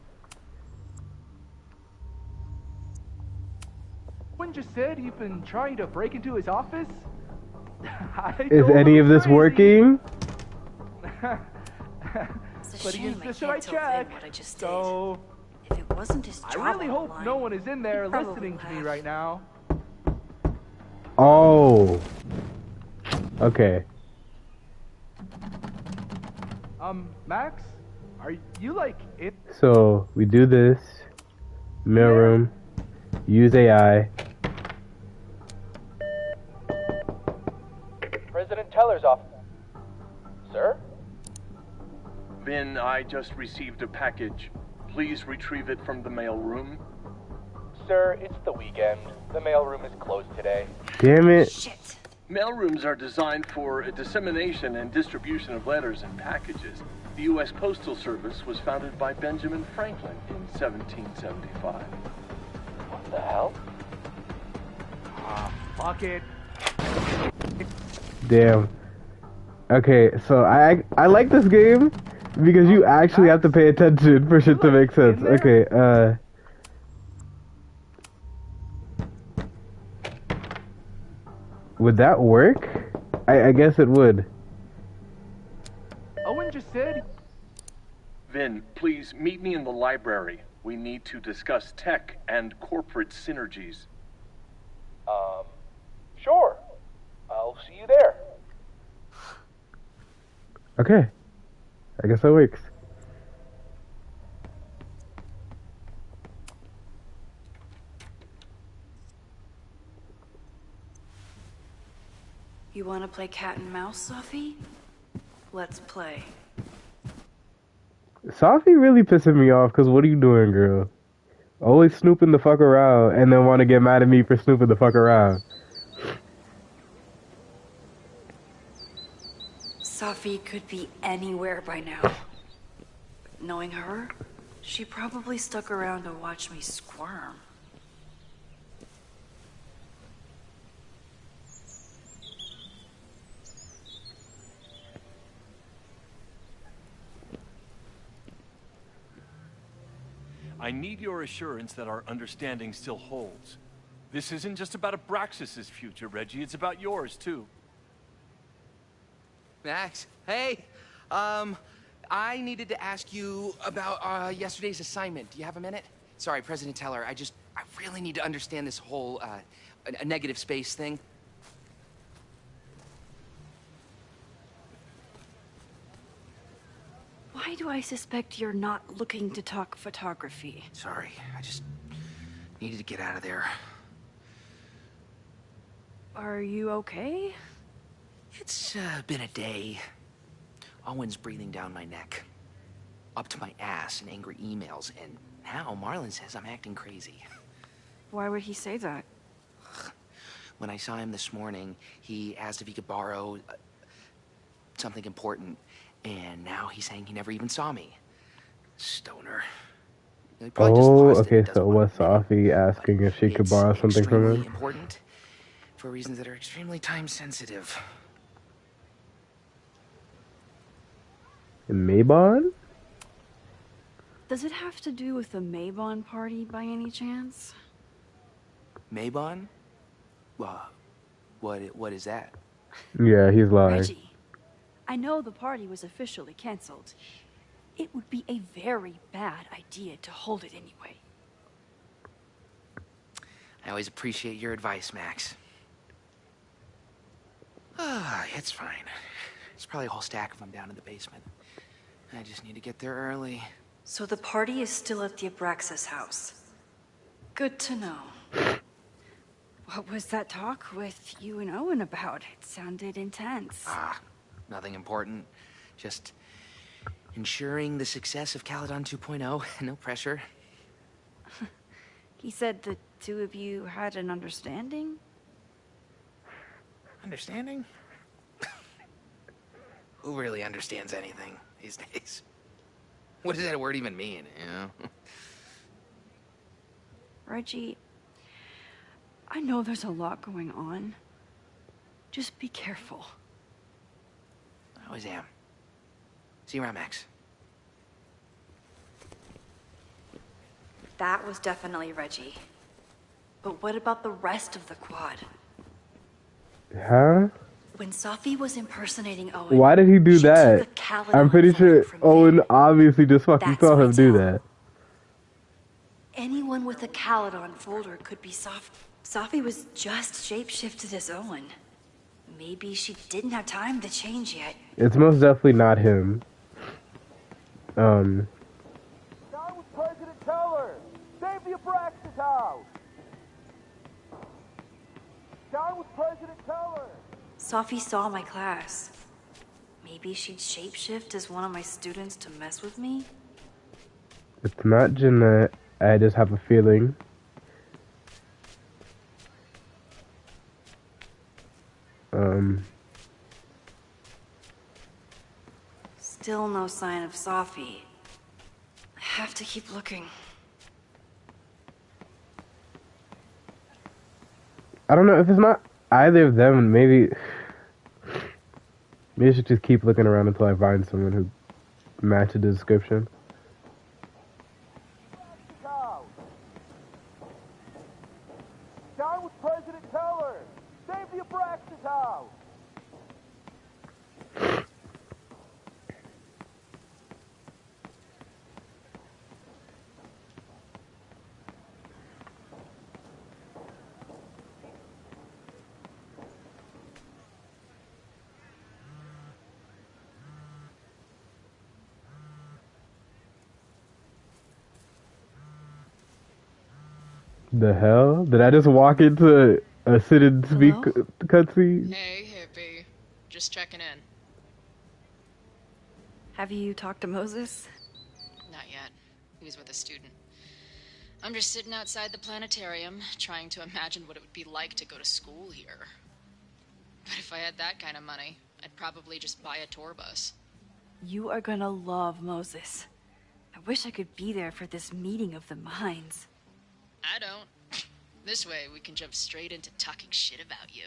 Owen just said you've been trying to break into his office? Is any of this working? It's a shame I can't tell Vin what I just did. If it wasn't his job I really hope online, no one is in there he'd probably listening to me laugh. right now. Oh. Okay. Max? Are you, like, in... So, we do this. Mailroom. Use AI. President Teller's office. Sir? Vin, I just received a package. Please retrieve it from the mailroom. Sir, it's the weekend. The mailroom is closed today. Damn it. Shit. Mailrooms are designed for a dissemination and distribution of letters and packages. The U.S. Postal Service was founded by Benjamin Franklin in 1775. What the hell? Fuck it. Damn. Okay, so I like this game because you actually have to pay attention for shit to make sense. Okay, would that work? I guess it would. Owen just said... Vin, please meet me in the library. We need to discuss tech and corporate synergies. Sure. I'll see you there. Okay. I guess that works. You want to play cat and mouse, Sophie? Let's play. Sophie really pissing me off because what are you doing, girl? Always snooping the fuck around and then want to get mad at me for snooping the fuck around. Sophie could be anywhere by now. Knowing her, she probably stuck around to watch me squirm. I need your assurance that our understanding still holds. This isn't just about Abraxas's future, Reggie. It's about yours, too. Max, hey. I needed to ask you about yesterday's assignment. Do you have a minute? Sorry, President Teller, I really need to understand this whole, a negative space thing. Why do I suspect you're not looking to talk photography? Sorry, I just needed to get out of there. Are you okay? It's been a day. Owen's breathing down my neck, up to my ass in angry emails, and now Marlon says I'm acting crazy. Why would he say that? When I saw him this morning, he asked if he could borrow something important, and now he's saying he never even saw me. Stoner. He probably just Oh, lost it okay, and doesn't so want was to admit it, Sophie asking if she could borrow something from extremely him? important for reasons that are extremely time sensitive. Mabon? Does it have to do with the Mabon party by any chance? Mabon? What is that? Yeah, he's lying. Reggie, I know the party was officially canceled. It would be a very bad idea to hold it anyway. I always appreciate your advice, Max. It's fine. There's probably a whole stack of them down in the basement. I just need to get there early. So the party is still at the Abraxas house. Good to know. What was that talk with you and Owen about? It sounded intense. Nothing important. Just ensuring the success of Caledon 2.0. No pressure. He said the two of you had an understanding? Understanding? Who really understands anything these days? What does that word even mean, you know? Reggie, I know there's a lot going on. Just be careful. I always am. See you around, Max. That was definitely Reggie. But what about the rest of the quad? Huh? When Sophie was impersonating Owen, Why did he do she took that? a Caledon I'm pretty folder sure from Owen Vin. obviously just fucking That's saw what him I do tell that. Anyone with a Caledon folder could be Sophie. Sophie was just shapeshifted as Owen. Maybe she didn't have time to change yet. It's most definitely not him. Down with President Teller! Save the Abraxas house! Down with President Teller! Sophie saw my class. Maybe she'd shapeshift as one of my students to mess with me? It's not Jeanette. I just have a feeling. Still no sign of Sophie. I have to keep looking. I don't know if it's not either of them. Maybe Maybe I should just keep looking around until I find someone who matches the description. Down with President Teller! Save the Abraxas house! The hell? Did I just walk into a sit and speak cutscene? Hey, hippie. Just checking in. Have you talked to Moses? Not yet. He was with a student. I'm just sitting outside the planetarium, trying to imagine what it would be like to go to school here. But if I had that kind of money, I'd probably just buy a tour bus. You are gonna love Moses. I wish I could be there for this meeting of the minds. I don't. This way, we can jump straight into talking shit about you.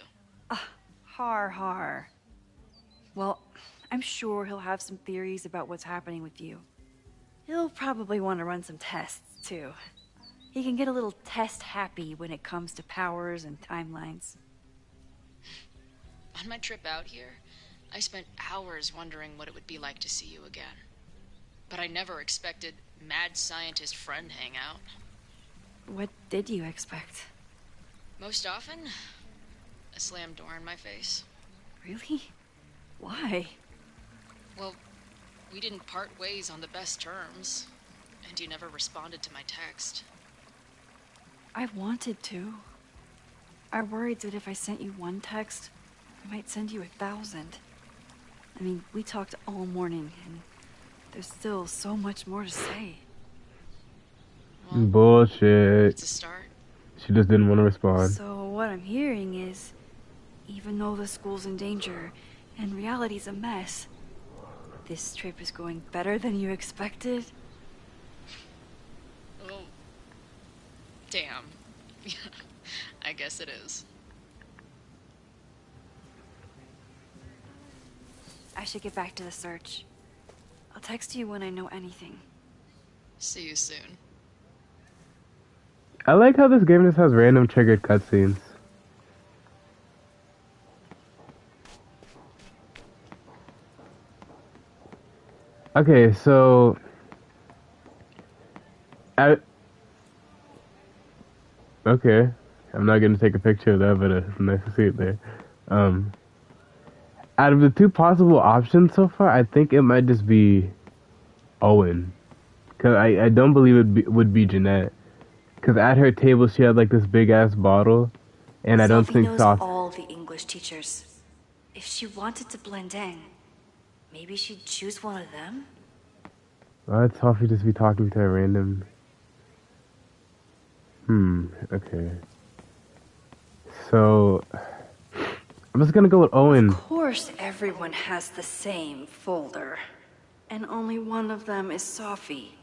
Har har. Well, I'm sure he'll have some theories about what's happening with you. He'll probably want to run some tests, too. He can get a little test happy when it comes to powers and timelines. On my trip out here, I spent hours wondering what it would be like to see you again. But I never expected mad scientist friend hangout. What did you expect? Most often, a slammed door in my face. Really? Why? Well, we didn't part ways on the best terms, and you never responded to my text. I wanted to. I worried that if I sent you one text, I might send you 1,000. I mean, we talked all morning, and there's still so much more to say. Well, Bullshit. it's a start. She just didn't want to respond. So what I'm hearing is, even though the school's in danger, and reality's a mess, this trip is going better than you expected? Oh. Damn. I guess it is. I should get back to the search. I'll text you when I know anything. See you soon. I like how this game just has random triggered cutscenes. Okay, so okay, I'm not gonna take a picture of that, but it's nice to see it there. Out of the two possible options so far, I think it might just be Owen, cause I don't believe it would be Jeanette, cause at her table she had like this big ass bottle, and I don't Sophie think knows Sophie. all the English teachers. If she wanted to blend in, maybe she'd choose one of them? Why would Sophie just be talking to a random? Okay. So I'm just gonna go with Owen. Of course everyone has the same folder. And only one of them is Sophie.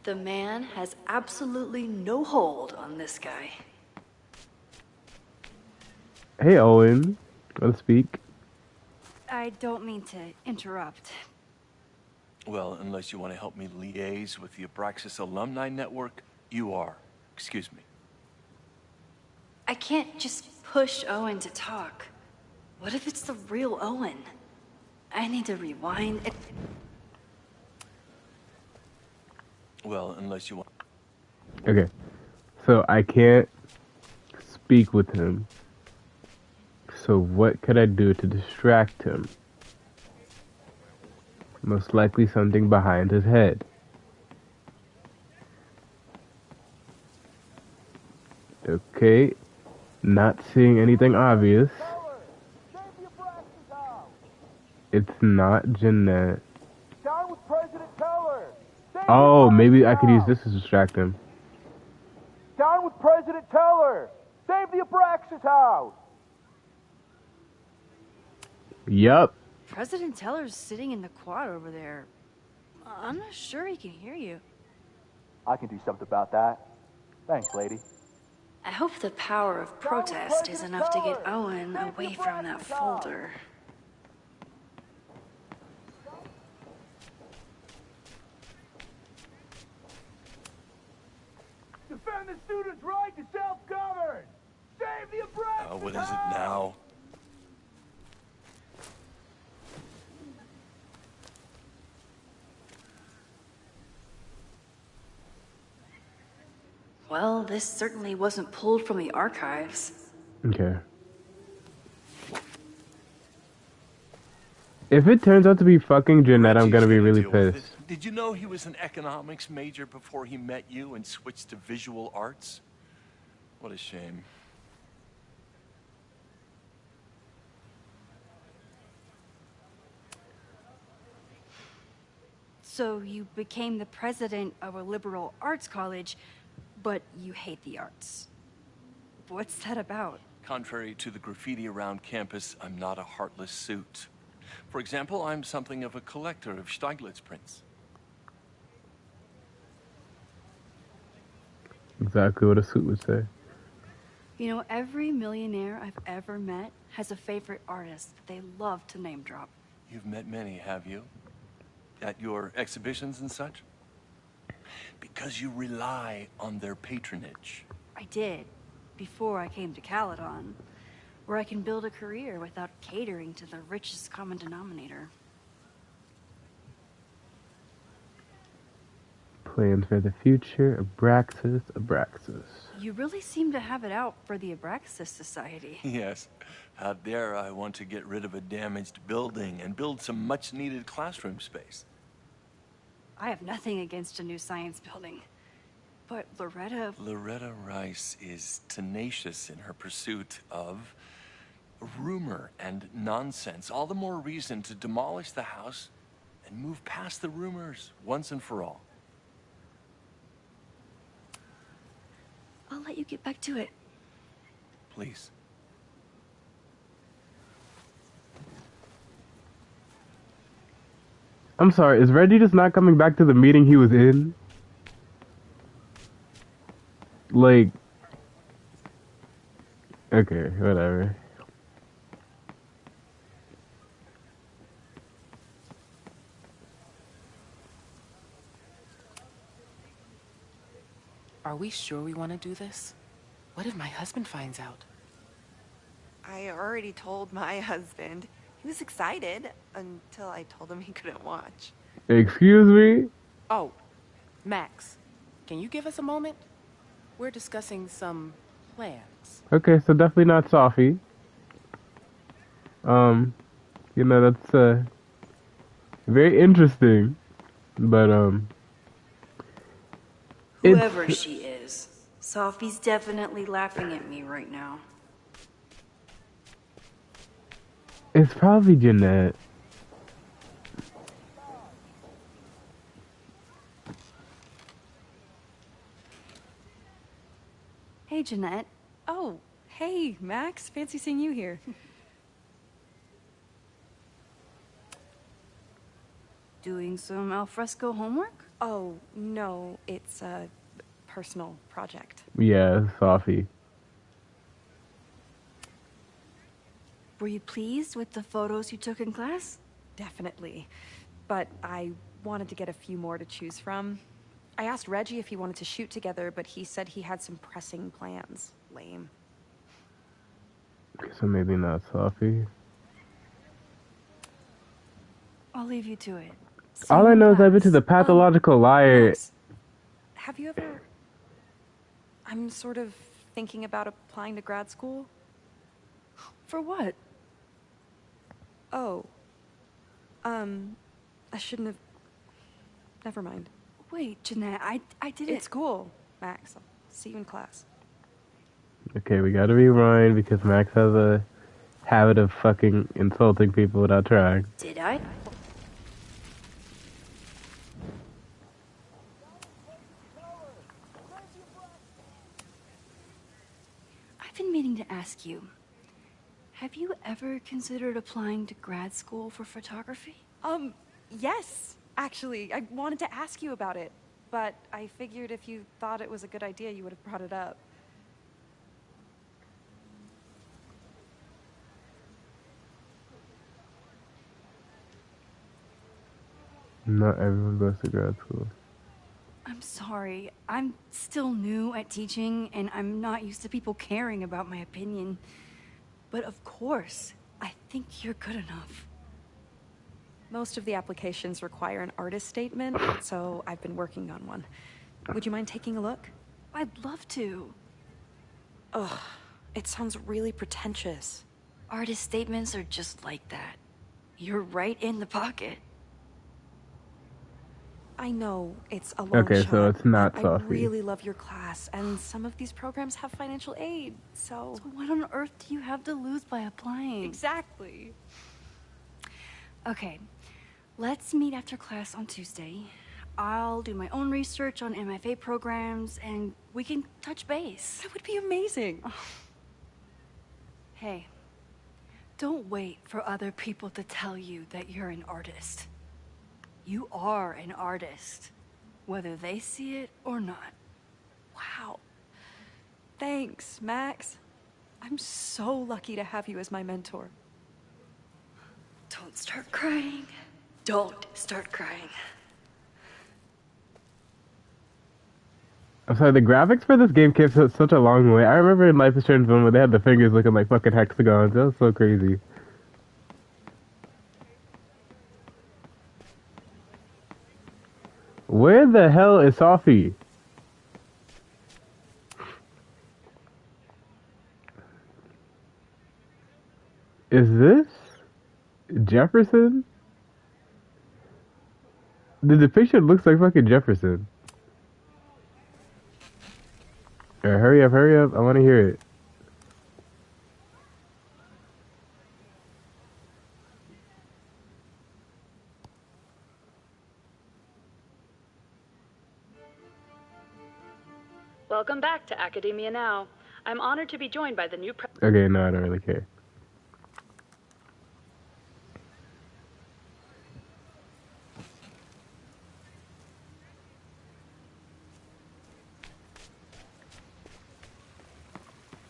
The man has absolutely no hold on this guy. Hey Owen, wanna speak? I don't mean to interrupt. Well, unless you want to help me liaise with the Abraxas Alumni Network, you are. Excuse me. I can't just push Owen to talk. What if it's the real Owen? I need to rewind it. Well, unless you want... Okay, so I can't speak with him. So what could I do to distract him? Most likely something behind his head. Okay, not seeing anything obvious. It's not Jeanette. Down with President Teller! Oh, maybe I could use this to distract him. Down with President Teller! Save the Abraxas house! Yup. President Teller's sitting in the quad over there. I'm not sure he can hear you. I can do something about that. Thanks, lady. I hope the power of protest is enough to get Owen away from that folder. Defend the students' right to self-govern! Save the Abraxas! What is it now? Well, this certainly wasn't pulled from the archives. Okay. If it turns out to be fucking Jeanette, I'm gonna be really pissed. Did you know he was an economics major before he met you and switched to visual arts? What a shame. So you became the president of a liberal arts college, but you hate the arts. What's that about? Contrary to the graffiti around campus, I'm not a heartless suit. For example, I'm something of a collector of Stieglitz prints. Exactly what a suit would say. You know, every millionaire I've ever met has a favorite artist that they love to name drop. You've met many, have you? At your exhibitions and such? Because you rely on their patronage. I did, before I came to Caledon, where I can build a career without catering to the richest common denominator. Plans for the future, Abraxas, Abraxas. You really seem to have it out for the Abraxas Society. Yes. Out there, I want to get rid of a damaged building and build some much-needed classroom space. I have nothing against a new science building. But Loretta Rice is tenacious in her pursuit of rumor and nonsense. All the more reason to demolish the house and move past the rumors once and for all. I'll let you get back to it. Please. I'm sorry, is Reggie just not coming back to the meeting he was in? Like... Okay, whatever. Are we sure we want to do this? What if my husband finds out? I already told my husband. He was excited until I told him he couldn't watch. Excuse me? Oh, Max, can you give us a moment? We're discussing some plans. Okay, so definitely not Sophie. You know, that's, very interesting. But, Whoever she is, Sophie's definitely laughing at me right now. It's probably Jeanette. Hey, Jeanette. Oh, hey, Max. Fancy seeing you here. Doing some alfresco homework? Oh, no, it's a personal project. Yeah, Sophie. Were you pleased with the photos you took in class? Definitely. But I wanted to get a few more to choose from. I asked Reggie if he wanted to shoot together, but he said he had some pressing plans. Lame. So maybe not Sophie. I'll leave you to it. All I know is I've been to the pathological liar. Max, have you ever... I'm sort of thinking about applying to grad school. For what? Oh. I shouldn't have... Never mind. Wait, Jeanette, I didn't... It's cool, Max. I'll see you in class. Okay, we gotta rewind because Max has a habit of fucking insulting people without trying. Did I? I've been meaning to ask you, have you ever considered applying to grad school for photography? Yes, actually. I wanted to ask you about it, but I figured if you thought it was a good idea, you would have brought it up. Not everyone goes to grad school. I'm sorry. I'm still new at teaching, and I'm not used to people caring about my opinion. But of course, I think you're good enough. Most of the applications require an artist statement, so I've been working on one. Would you mind taking a look? I'd love to. Ugh, it sounds really pretentious. Artist statements are just like that. You're right in the pocket. I know it's a long Okay, shot, so it's not but I Sophie. really love your class, and some of these programs have financial aid, so... So what on earth do you have to lose by applying? Exactly. Okay, let's meet after class on Tuesday. I'll do my own research on MFA programs, and we can touch base. That would be amazing. Hey, don't wait for other people to tell you that you're an artist. You are an artist, whether they see it or not. Wow. Thanks, Max. I'm so lucky to have you as my mentor. Don't start crying. Don't start crying. I'm sorry, the graphics for this game came such a long way. I remember in Life is Strange 1 where they had the fingers looking like fucking hexagons. That was so crazy. Where the hell is Sophie? Is this Jefferson? The depiction looks like fucking Jefferson. Alright, hurry up, hurry up. I want to hear it. Welcome back to Academia Now. I'm honored to be joined by the new Okay, no, I don't really care.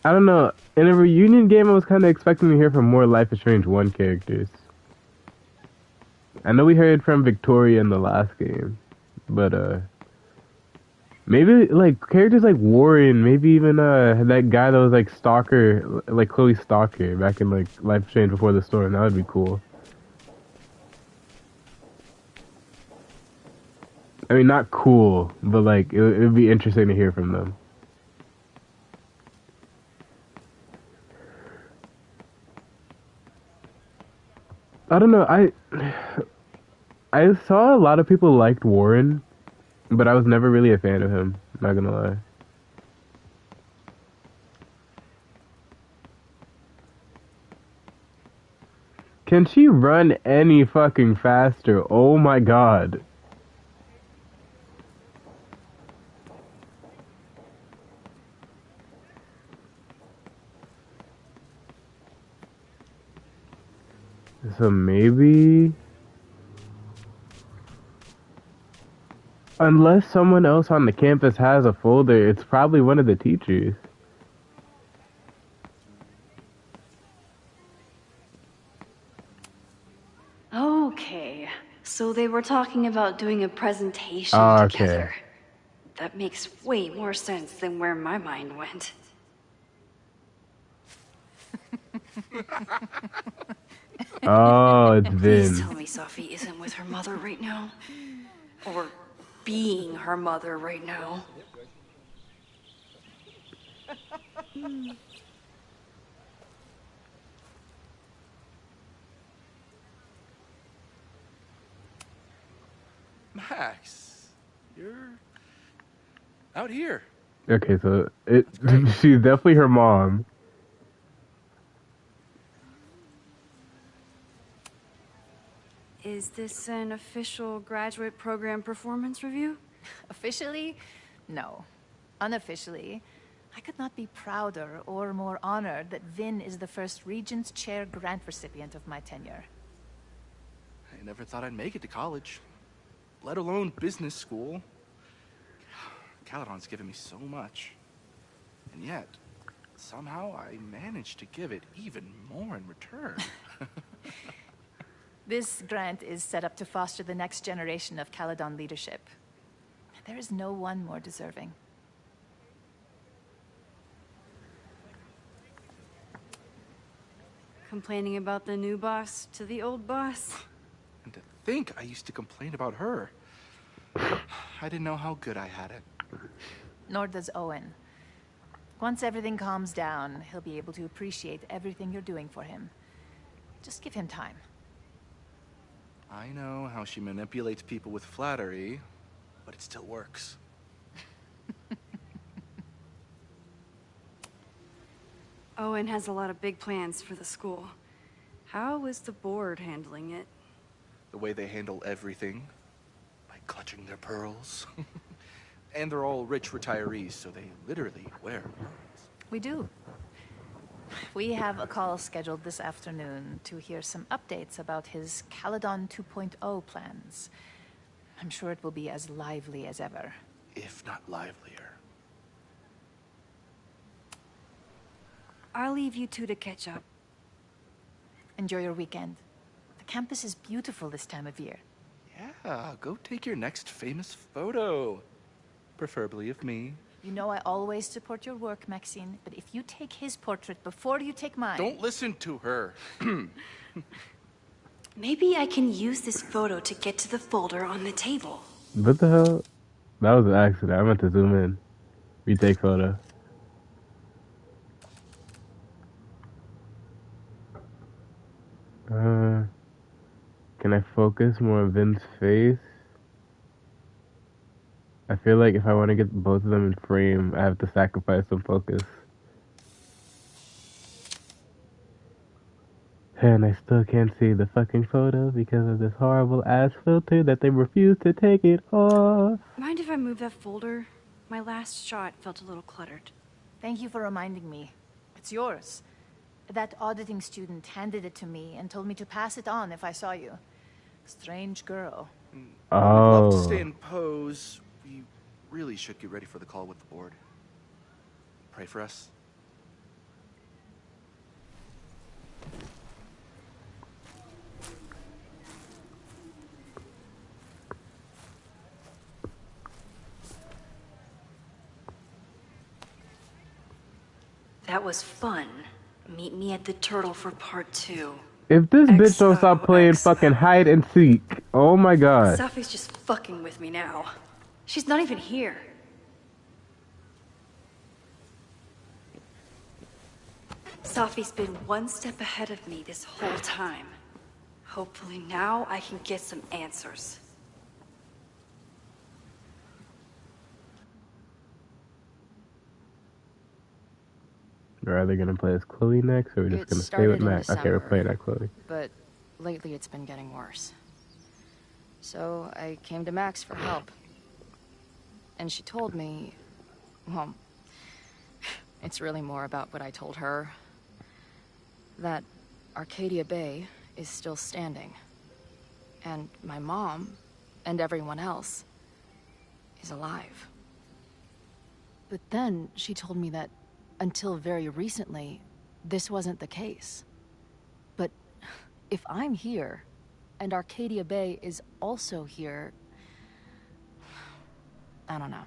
I don't know. In a reunion game, I was kind of expecting to hear from more Life is Strange 1 characters. I know we heard from Victoria in the last game, but maybe like characters like Warren, maybe even that guy that was like Stalker, like Chloe Stalker back in like Life is Strange Before the Storm. That would be cool. I mean, not cool, but like it would be interesting to hear from them. I don't know. I saw a lot of people liked Warren, but I was never really a fan of him. Not gonna lie. Can she run any fucking faster? Oh my god. So maybe... Unless someone else on the campus has a folder, it's probably one of the teachers. Okay, so they were talking about doing a presentation together. That makes way more sense than where my mind went. Oh, it's Vin. Please tell me Sophie isn't with her mother right now. Or being her mother right now. Max, you're out here. Okay, so she's definitely her mom. Is this an official graduate program performance review? Officially? No. Unofficially, I could not be prouder or more honored that Vin is the first Regents Chair grant recipient of my tenure. I never thought I'd make it to college, let alone business school. Caledon's given me so much. And yet, somehow I managed to give it even more in return. This grant is set up to foster the next generation of Caledon leadership. There is no one more deserving. Complaining about the new boss to the old boss? And to think I used to complain about her. I didn't know how good I had it. Nor does Owen. Once everything calms down, he'll be able to appreciate everything you're doing for him. Just give him time. I know how she manipulates people with flattery, but it still works. Owen has a lot of big plans for the school. How is the board handling it? The way they handle everything, by clutching their pearls. And they're all rich retirees, so they literally wear pearls. We do. We have a call scheduled this afternoon to hear some updates about his Caledon 2.0 plans. I'm sure it will be as lively as ever. If not livelier. I'll leave you two to catch up. Enjoy your weekend. The campus is beautiful this time of year. Yeah, go take your next famous photo. Preferably of me. You know I always support your work, Maxine, but if you take his portrait before you take mine... Don't listen to her. Maybe I can use this photo to get to the folder on the table. What the hell? That was an accident. I meant to zoom in. Retake photo. Can I focus more on Vin's face? I feel like if I want to get both of them in frame, I have to sacrifice some focus. And I still can't see the fucking photo because of this horrible ass filter that they refuse to take it off. Mind if I move that folder? My last shot felt a little cluttered. Thank you for reminding me. It's yours. That auditing student handed it to me and told me to pass it on if I saw you. Strange girl. Oh. I'd love to stay in pose. We really should get ready for the call with the board. Pray for us. That was fun. Meet me at the Turtle for part 2. If this bitch don't stop playing fucking hide and seek, oh my god. Safi's just fucking with me now. She's not even here. Safi's been one step ahead of me this whole time. Hopefully now I can get some answers. Are they gonna play as Chloe next, or are we just gonna stay with Mac? Okay, we're playing at Chloe. But lately it's been getting worse. So I came to Max for help. And she told me, well, it's really more about what I told her. That Arcadia Bay is still standing. And my mom, and everyone else, is alive. But then she told me that until very recently, this wasn't the case. But if I'm here, and Arcadia Bay is also here, I don't know.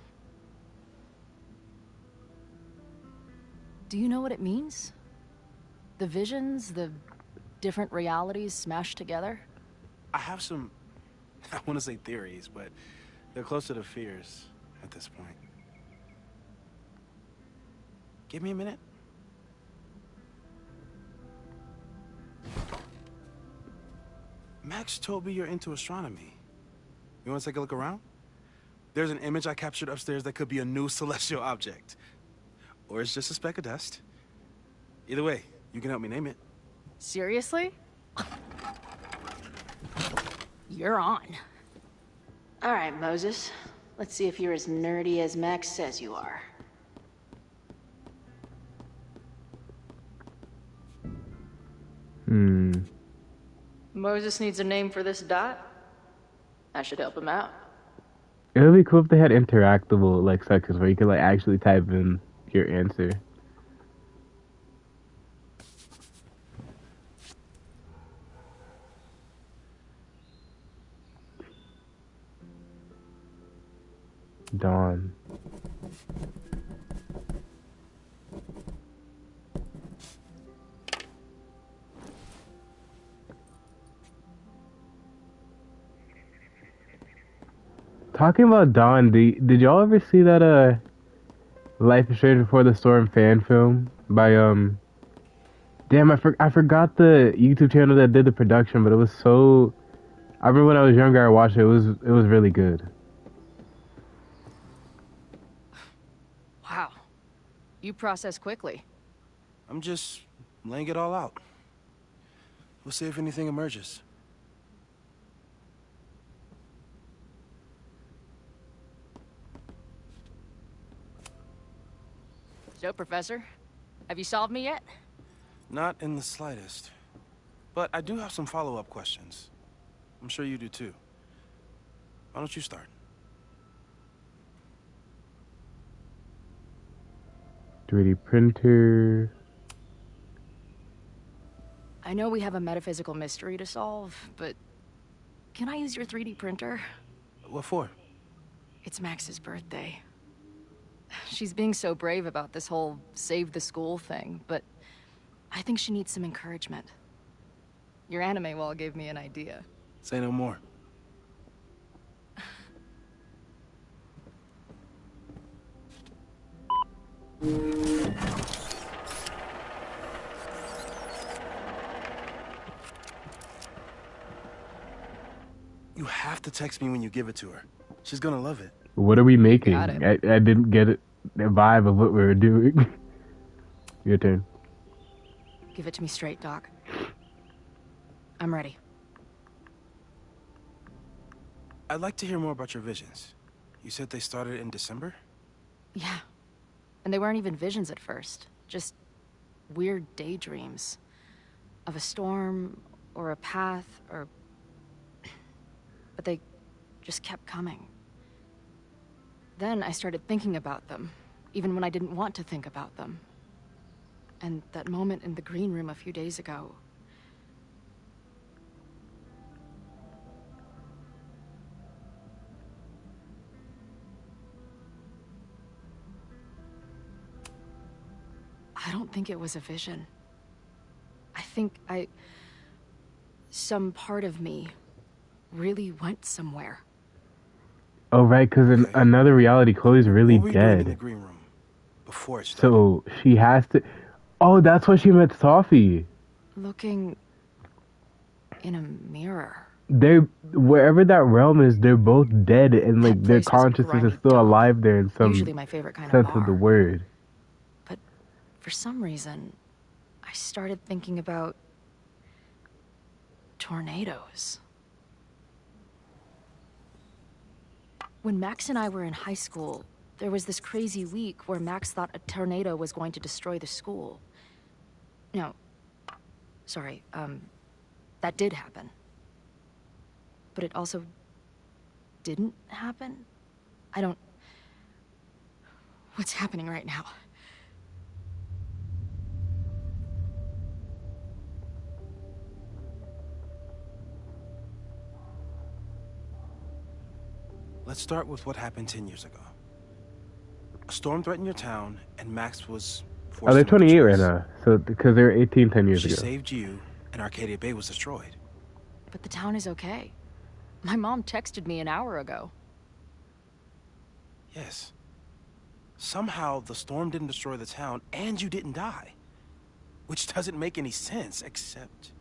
Do you know what it means? The visions, the different realities smashed together? I have some, I want to say theories, but they're closer to fears at this point. Give me a minute. Max told me you're into astronomy. You want to take a look around? There's an image I captured upstairs that could be a new celestial object. Or it's just a speck of dust. Either way, you can help me name it. Seriously? You're on. All right, Moses. Let's see if you're as nerdy as Max says you are. Moses needs a name for this dot. I should help him out. It would be cool if they had interactable like sections where you could like actually type in your answer. Dawn. Talking about Dawn, did y'all ever see that Life is Strange Before the Storm fan film by damn, I forgot the YouTube channel that did the production, but it was so, I remember when I was younger I watched it. It was really good. Wow. You process quickly. I'm just laying it all out. We'll see if anything emerges. So, Professor, have you solved me yet? Not in the slightest. But I do have some follow-up questions. I'm sure you do too. Why don't you start? .3D printer. I know we have a metaphysical mystery to solve, but can I use your 3D printer? What for? It's Max's birthday. She's being so brave about this whole save the school thing, but I think she needs some encouragement. Your anime wall gave me an idea. Say no more. You have to text me when you give it to her. She's gonna love it. What are we making? Got it. I didn't get it, the vibe of what we were doing. Your turn. Give it to me straight, Doc. I'm ready. I'd like to hear more about your visions. You said they started in December? Yeah. And they weren't even visions at first. Just weird daydreams. Of a storm, or a path, or... But they just kept coming. Then I started thinking about them, even when I didn't want to think about them. And that moment in the green room a few days ago... I don't think it was a vision. I think some part of me really went somewhere. Oh, right, because in another reality, Chloe's really What were you doing in the dead. green room before it started? So she has to. Oh, that's why she met Sophie. Looking in a mirror. Wherever that realm is, they're both dead, and like their place was a consciousness is grimy still alive there in some Usually my favorite kind of sense of the bar. word. But for some reason, I started thinking about tornadoes. When Max and I were in high school, there was this crazy week where Max thought a tornado was going to destroy the school. No, sorry, that did happen. But it also didn't happen? What's happening right now? Let's start with what happened 10 years ago. A storm threatened your town, and Max was forced Oh, they're to make a 28 right choice. now. So because they were 18 10 years She ago. saved you, and Arcadia Bay was destroyed. But the town is okay. My mom texted me an hour ago. Yes. Somehow, the storm didn't destroy the town, and you didn't die. Which doesn't make any sense, except...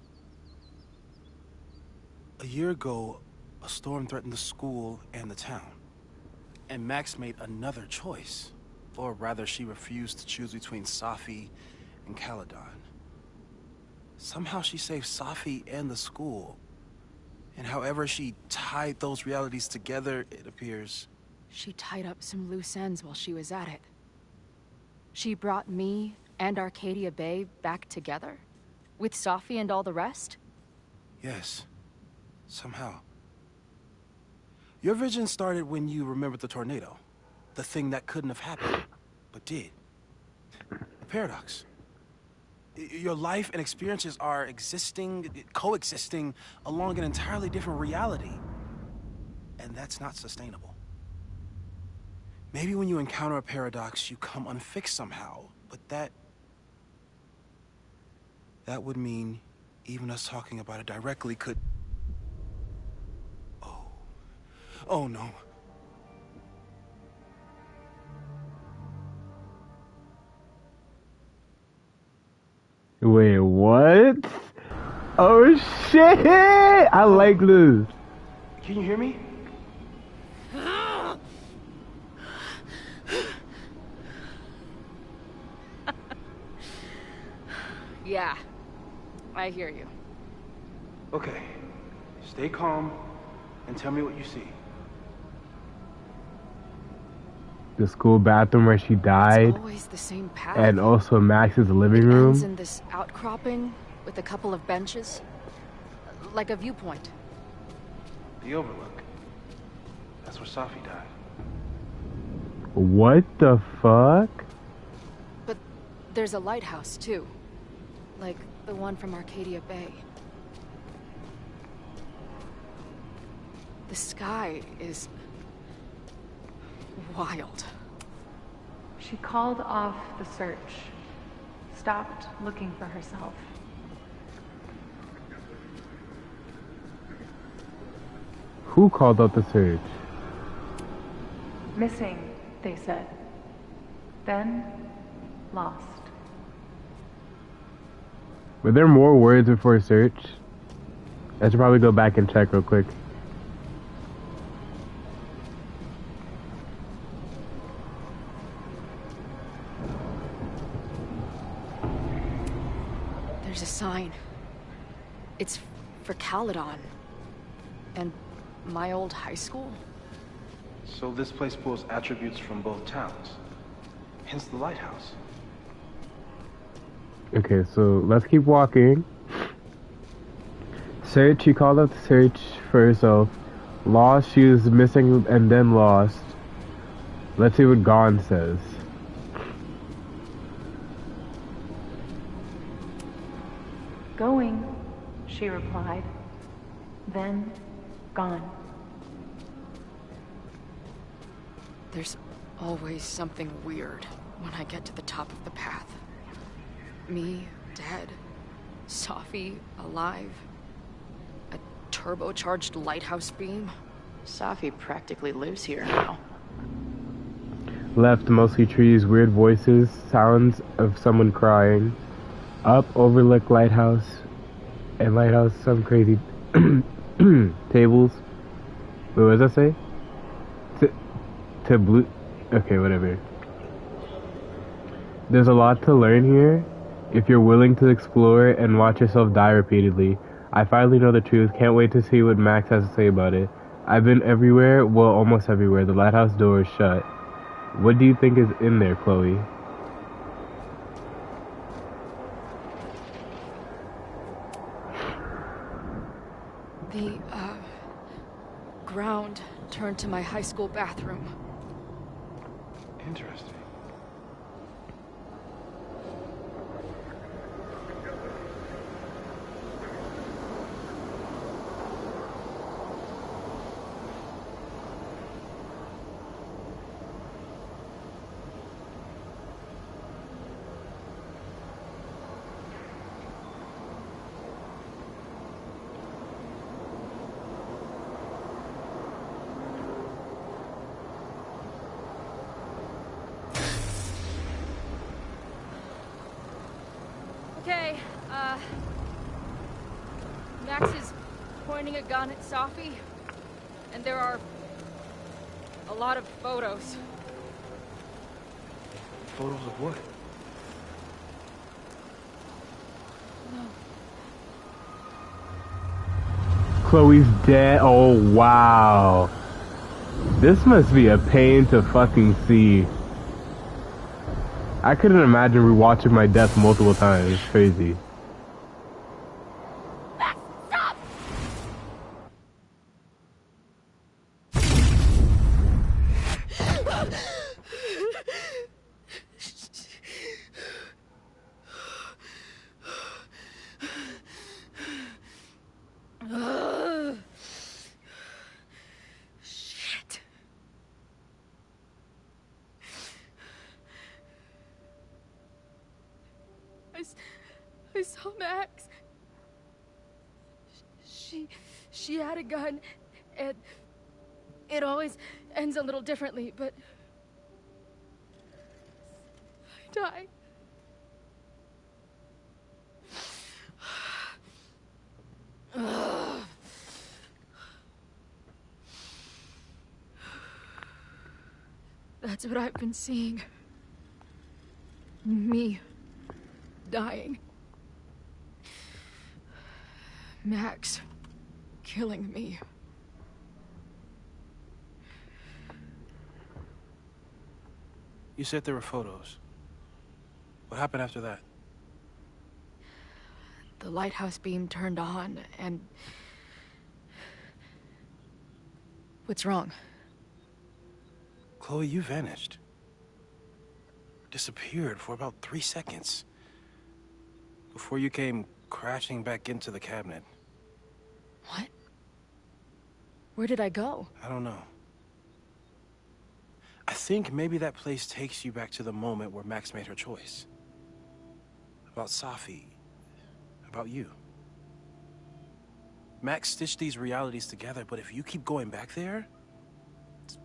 A year ago, a storm threatened the school and the town. And Max made another choice. Or rather, she refused to choose between Safi and Caledon. Somehow she saved Safi and the school. And however she tied those realities together, it appears... She tied up some loose ends while she was at it. She brought me and Arcadia Bay back together? With Safi and all the rest? Yes. Somehow. Your vision started when you remembered the tornado. The thing that couldn't have happened, but did. The paradox. Your life and experiences are coexisting along an entirely different reality. And that's not sustainable. Maybe when you encounter a paradox, you come unfixed somehow. But that would mean even us talking about it directly could... Oh. Oh, no. Wait, what? Oh shit! I like this. Can you hear me? Yeah, I hear you. Okay. Stay calm and tell me what you see. The school bathroom where she died. It's always the same path. And also Max's living It room. ends in this outcropping with a couple of benches. Like a viewpoint. The overlook. That's where Safi died. What the fuck? But there's a lighthouse, too. Like the one from Arcadia Bay. The sky is... wild. She called off the search. Stopped looking for herself. Who called out the search? Missing, they said. Then, lost. Were there more words before search? I should probably go back and check real quick. There's a sign. It's for Caledon. And my old high school? So this place pulls attributes from both towns. Hence the lighthouse. Okay, so let's keep walking. Search, she called out the search for herself. Lost, she was missing and then lost. Let's see what Gone says. Going, she replied. Then, gone. There's always something weird when I get to the top of the path. Me, dead. Safi, alive. A turbocharged lighthouse beam. Safi practically lives here now. Left, mostly trees, weird voices, sounds of someone crying. Up, overlook lighthouse. And lighthouse, some crazy tables. Wait, what does that say? To blue... Okay, whatever. There's a lot to learn here. If you're willing to explore and watch yourself die repeatedly. I finally know the truth. Can't wait to see what Max has to say about it. I've been everywhere, well, almost everywhere. The lighthouse door is shut. What do you think is in there, Chloe? The, ground turned to my high school bathroom. Interesting. Okay, Max is pointing a gun at Safi, and there are a lot of photos. Photos of what? Chloe's dead. Oh, wow. This must be a pain to fucking see. I couldn't imagine rewatching my death multiple times. It's crazy. Stop! I saw Max. She had a gun, and it always ends a little differently, but I died. That's what I've been seeing. Me dying. Max killing me. You said there were photos. What happened after that? The lighthouse beam turned on, and... What's wrong? Chloe, you vanished. Disappeared for about 3 seconds. Before you came crashing back into the cabinet. What? Where did I go? I don't know. I think maybe that place takes you back to the moment where Max made her choice. About Safi. About you. Max stitched these realities together, but if you keep going back there,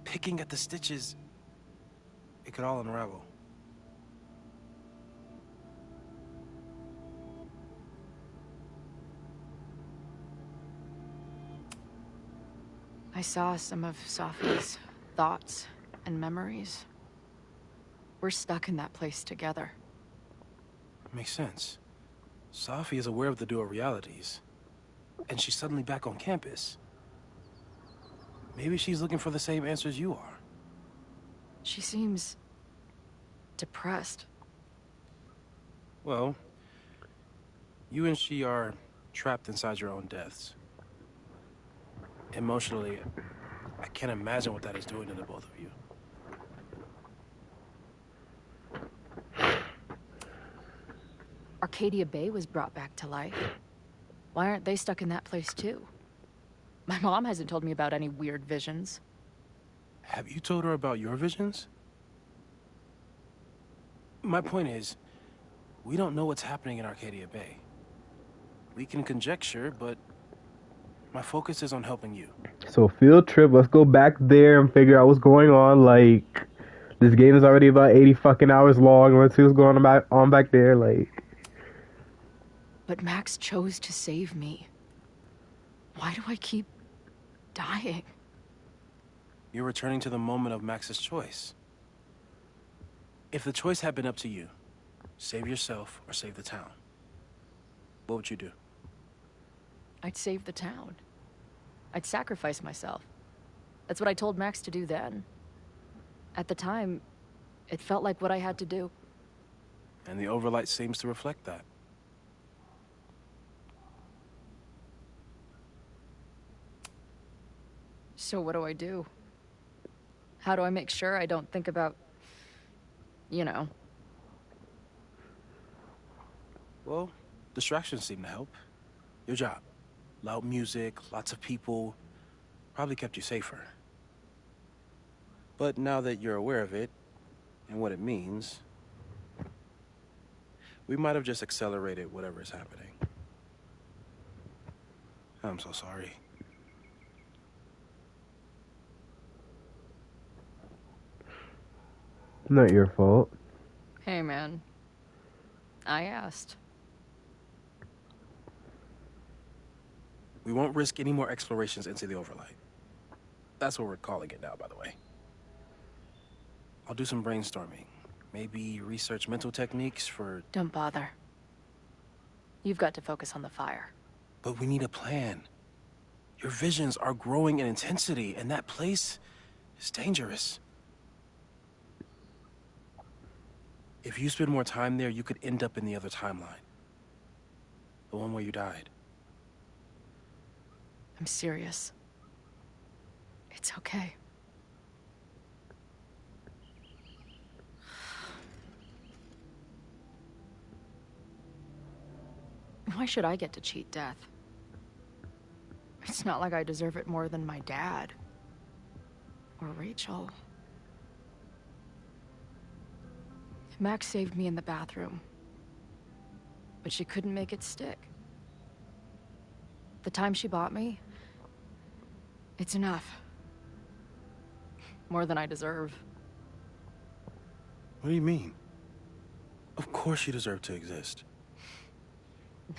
picking at the stitches, it could all unravel. I saw some of Safi's thoughts and memories. We're stuck in that place together. Makes sense. Safi is aware of the dual realities, and she's suddenly back on campus. Maybe she's looking for the same answers you are. She seems... depressed. Well, you and she are trapped inside your own deaths. Emotionally, I can't imagine what that is doing to the both of you. Arcadia Bay was brought back to life. Why aren't they stuck in that place too? My mom hasn't told me about any weird visions. Have you told her about your visions? My point is, we don't know what's happening in Arcadia Bay. We can conjecture, but my focus is on helping you. So field trip, let's go back there and figure out what's going on. Like, this game is already about 80 fucking hours long. Let's see what's going on back there. Like, but Max chose to save me. Why do I keep dying? You're returning to the moment of Max's choice. If the choice had been up to you, save yourself or save the town, what would you do? I'd save the town. I'd sacrifice myself. That's what I told Max to do then. At the time, it felt like what I had to do. And the overlight seems to reflect that. So what do I do? How do I make sure I don't think about, you know? Well, distractions seem to help. Your job. Loud music, lots of people, probably kept you safer. But now that you're aware of it, and what it means, we might have just accelerated whatever is happening. I'm so sorry. not your fault. Hey, man. I asked. We won't risk any more explorations into the overlight. That's what we're calling it now, by the way. I'll do some brainstorming. Maybe research mental techniques for... Don't bother. You've got to focus on the fire. But we need a plan. Your visions are growing in intensity, and that place is dangerous. If you spend more time there, you could end up in the other timeline. The one where you died. I'm serious. It's okay. Why should I get to cheat death? It's not like I deserve it more than my dad. Or Rachel. Max saved me in the bathroom. but she couldn't make it stick. The time she bought me, it's enough. More than I deserve. What do you mean? Of course you deserve to exist.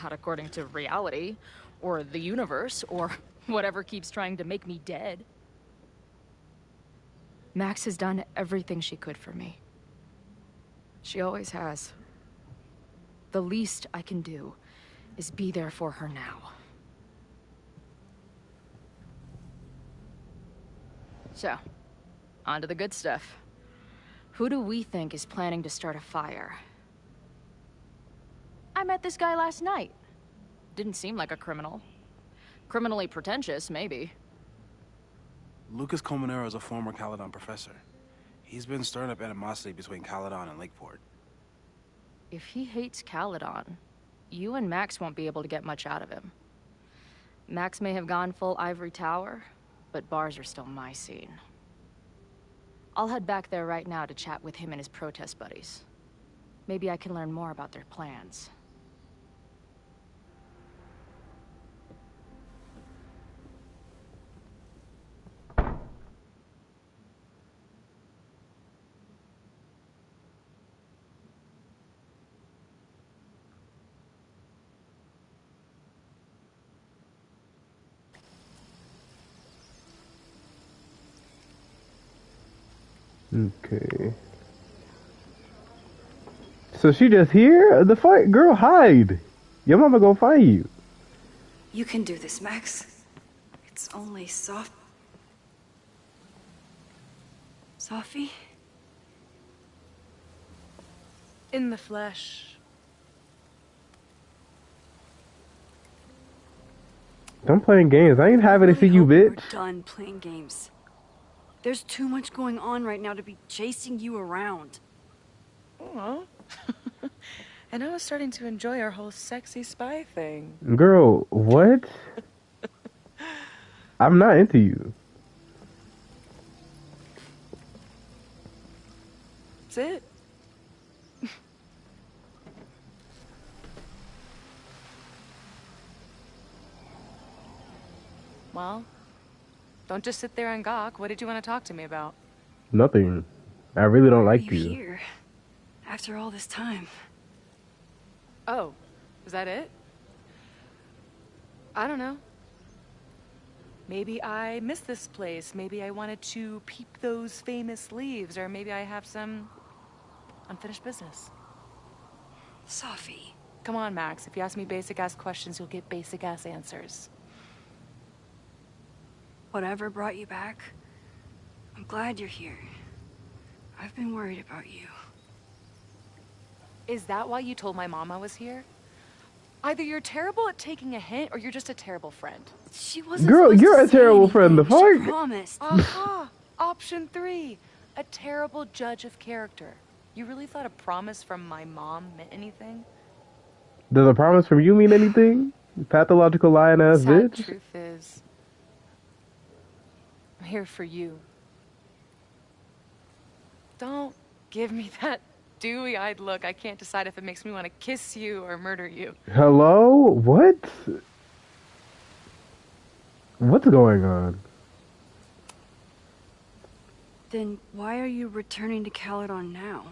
Not according to reality, or the universe, or whatever keeps trying to make me dead. Max has done everything she could for me. She always has. The least I can do is be there for her now. So, on to the good stuff. Who do we think is planning to start a fire? I met this guy last night. Didn't seem like a criminal. Criminally pretentious, maybe. Lucas Colmenero is a former Caledon professor. He's been stirring up animosity between Caledon and Lakeport. If he hates Caledon, you and Max won't be able to get much out of him. Max may have gone full ivory tower, but bars are still my scene. I'll head back there right now to chat with him and his protest buddies. Maybe I can learn more about their plans. Okay. So she just here? The fight? Girl, hide. Your mama gonna find you. You can do this, Max. It's only Sophie? In the flesh. I'm playing games. I ain't happy to see you, bitch. We're done playing games. There's too much going on right now to be chasing you around. Oh. And I was starting to enjoy our whole sexy spy thing. Girl, what? I'm not into you. That's it. Well, don't just sit there and gawk. What did you want to talk to me about? Nothing. I really don't like You're you. here after all this time. Oh, is that it? I don't know. Maybe I miss this place. Maybe I wanted to peep those famous leaves, or maybe I have some unfinished business. Sophie. Come on, Max. If you ask me basic-ass questions, you'll get basic-ass answers. Whatever brought you back, I'm glad you're here. I've been worried about you. Is that why you told my mom I was here? Either you're terrible at taking a hint, or you're just a terrible friend. She wasn't. Girl, you're a terrible friend. The fuck? She promised. Aha! Option 3. A terrible judge of character. You really thought a promise from my mom meant anything? Does a promise from you mean anything? Pathological lying ass Sad bitch. truth is, I'm here for you. Don't give me that dewy-eyed look. I can't decide if it makes me want to kiss you or murder you. Hello? What? What's going on? Then why are you returning to Caledon now?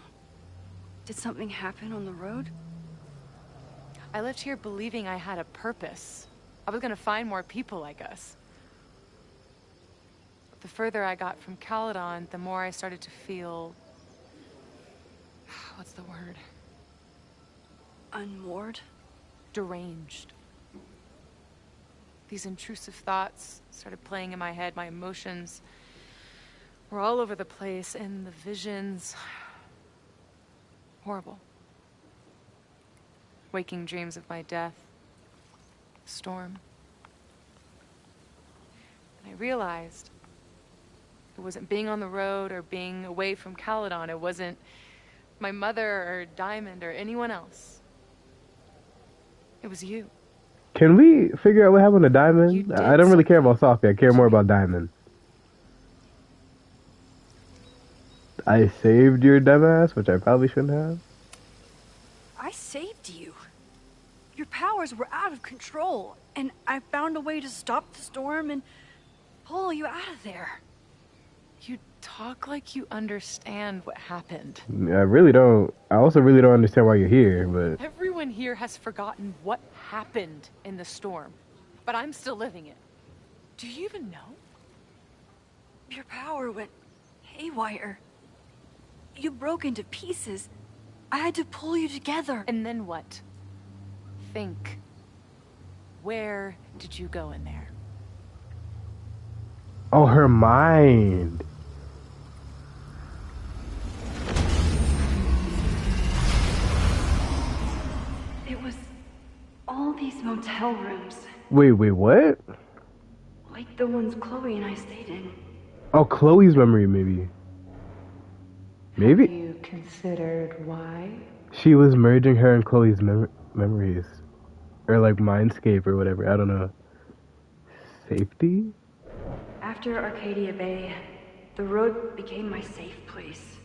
Did something happen on the road? I left here believing I had a purpose. I was gonna find more people like us. But the further I got from Caledon, the more I started to feel... what's the word? Unmoored? Deranged. These intrusive thoughts started playing in my head. My emotions were all over the place, and the visions... horrible. Waking dreams of my death. Storm. And I realized it wasn't being on the road or being away from Caledon. It wasn't my mother or Diamond or anyone else. It was you. Can we figure out what happened to Diamond? I don't really care about Sophie. I care more about Diamond. I saved your dumbass, which I probably shouldn't have. I saved you. Your powers were out of control, and I found a way to stop the storm and pull you out of there. You talk like you understand what happened. I really don't. I also really don't understand why you're here, but... Everyone here has forgotten what happened in the storm, but I'm still living it. Do you even know? Your power went haywire. You broke into pieces. I had to pull you together. And then what? Think. Where did you go in there? Oh, her mind. It was all these motel rooms, Wait, what? like the ones Chloe and I stayed in. Oh, Chloe's memory, maybe. Maybe? Have you considered why? She was merging her and Chloe's memories. Or like Mindscape or whatever, I don't know. Safety? After Arcadia Bay, the road became my safe place.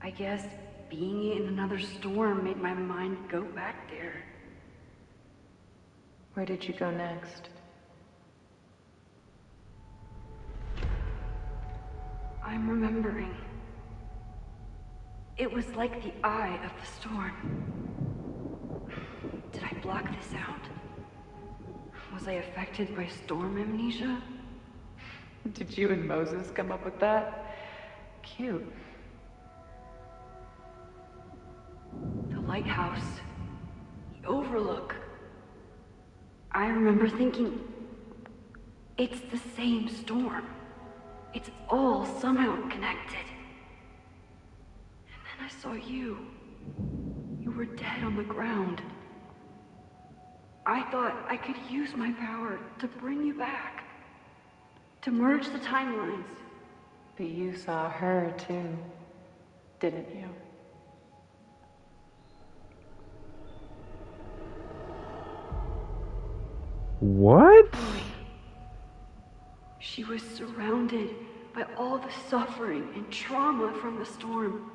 I guess being in another storm made my mind go back there. Where did you go next? I'm remembering. It was like the eye of the storm. Did I block this out? Was I affected by storm amnesia? Did you and Moses come up with that? Cute. The lighthouse. The overlook. I remember thinking, it's the same storm. It's all somehow connected. And then I saw you. You were dead on the ground. I thought I could use my power to bring you back. To merge the timelines. But you saw her too, didn't you? What? She was surrounded by all the suffering and trauma from the storm.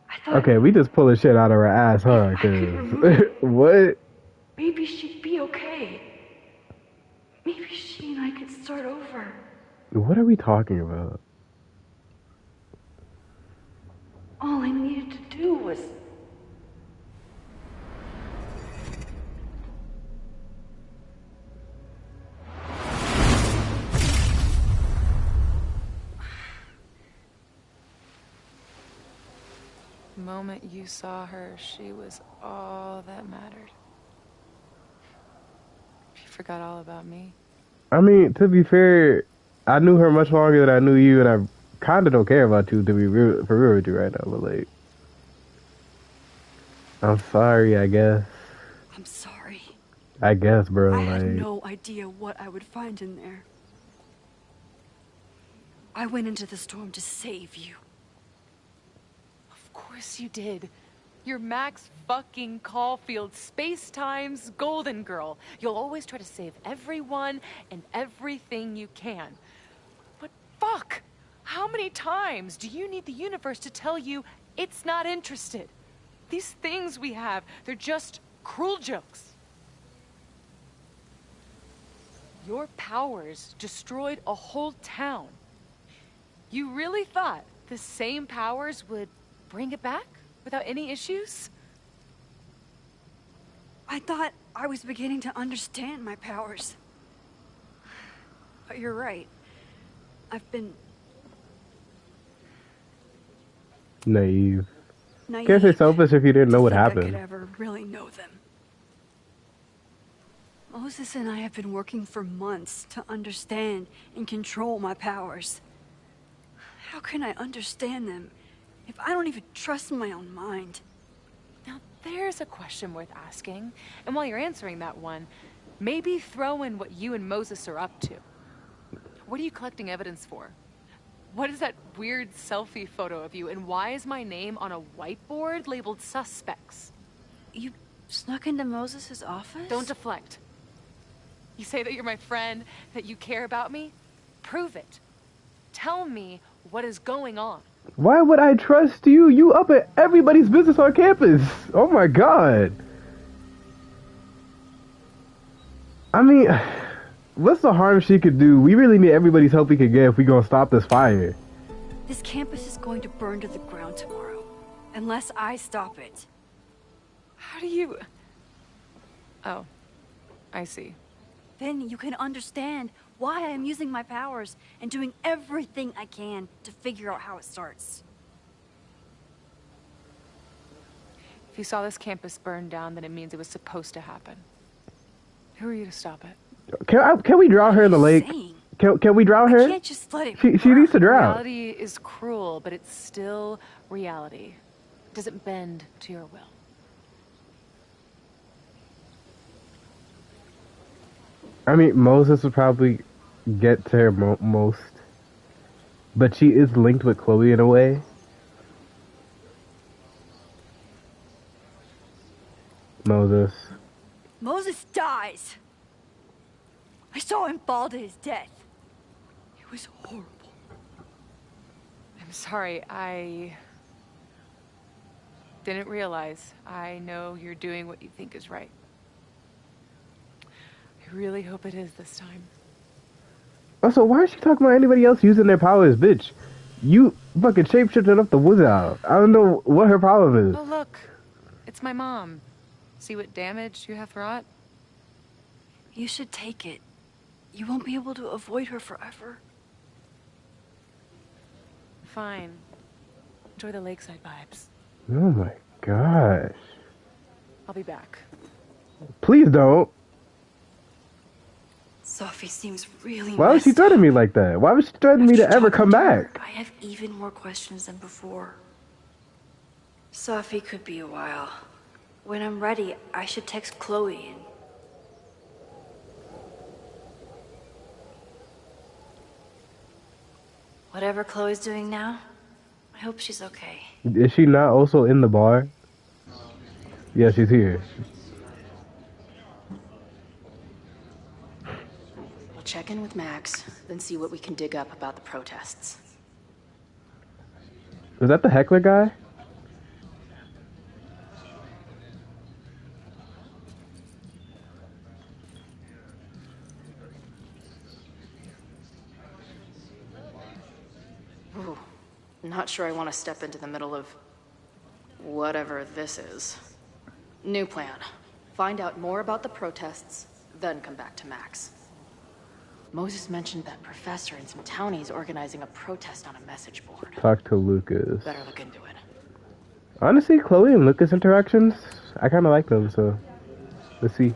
I thought Okay, we just pulling shit out of her ass, huh? 'Cause what? maybe she'd be okay. Maybe she and I could start over. What are we talking about? All I needed to do was... The moment you saw her, she was all that mattered. She forgot all about me. I mean, to be fair, I knew her much longer than I knew you, and I kind of don't care about you, to be real, for real with you right now, but like... I'm sorry, I guess. I'm sorry. I guess, bro, I had like... no idea what I would find in there. I went into the storm to save you. Of course you did. You're Max fucking Caulfield, Space-Time's golden girl. You'll always try to save everyone and everything you can. But fuck! How many times do you need the universe to tell you it's not interested? These things we have, they're just cruel jokes. Your powers destroyed a whole town. You really thought the same powers would bring it back without any issues? I thought I was beginning to understand my powers. But you're right. I've been... naive. naive. Can't say selfish if you didn't know what I happened. could ever really know them. Moses and I have been working for months to understand and control my powers. How can I understand them if I don't even trust my own mind? Now, there's a question worth asking. And while you're answering that one, maybe throw in what you and Moses are up to. What are you collecting evidence for? What is that weird selfie photo of you? And why is my name on a whiteboard labeled suspects? You snuck into Moses' office? Don't deflect. You say that you're my friend, that you care about me? Prove it. Tell me what is going on. Why would I trust you? You up at everybody's business on campus. Oh my god. I mean, what's the harm she could do? We really need everybody's help we could get if we gonna stop this fire. This campus is going to burn to the ground tomorrow, unless I stop it. How do you... Oh, I see. Then you can understand why I am using my powers and doing everything I can to figure out how it starts. If you saw this campus burn down, then it means it was supposed to happen. Who are you to stop it? Can we drown her in the lake? Can we drown her? I can't just let it She needs to drown. Reality is cruel, but it's still reality. It doesn't bend to your will. I mean, Moses would probably get to her most, but she is linked with Chloe in a way. Moses dies. I saw him fall to his death. It was horrible. I'm sorry, I didn't realize. I know you're doing what you think is right. I really hope it is this time. Also, why is she talking about anybody else using their powers, bitch? You fucking shapeshifted up the woods out. I don't know what her problem is. Oh, look. It's my mom. See what damage you have wrought? You should take it. You won't be able to avoid her forever. Fine. Enjoy the lakeside vibes. Oh my gosh. I'll be back. Please don't. Sophie seems really Why would she threaten me like that? Why would she threaten me to ever come back? I have even more questions than before. Sophie could be a while. When I'm ready, I should text Chloe and... Whatever Chloe's doing now, I hope she's okay. Is she not also in the bar? Yeah, she's here. We'll check in with Max, then see what we can dig up about the protests. Is that the heckler guy? Ooh, not sure I want to step into the middle of whatever this is. New plan. Find out more about the protests, then come back to Max. Moses mentioned that professor and some townies organizing a protest on a message board. Talk to Lucas. Better look into it. Honestly, Chloe and Lucas interactions, I kind of like them, so let's see.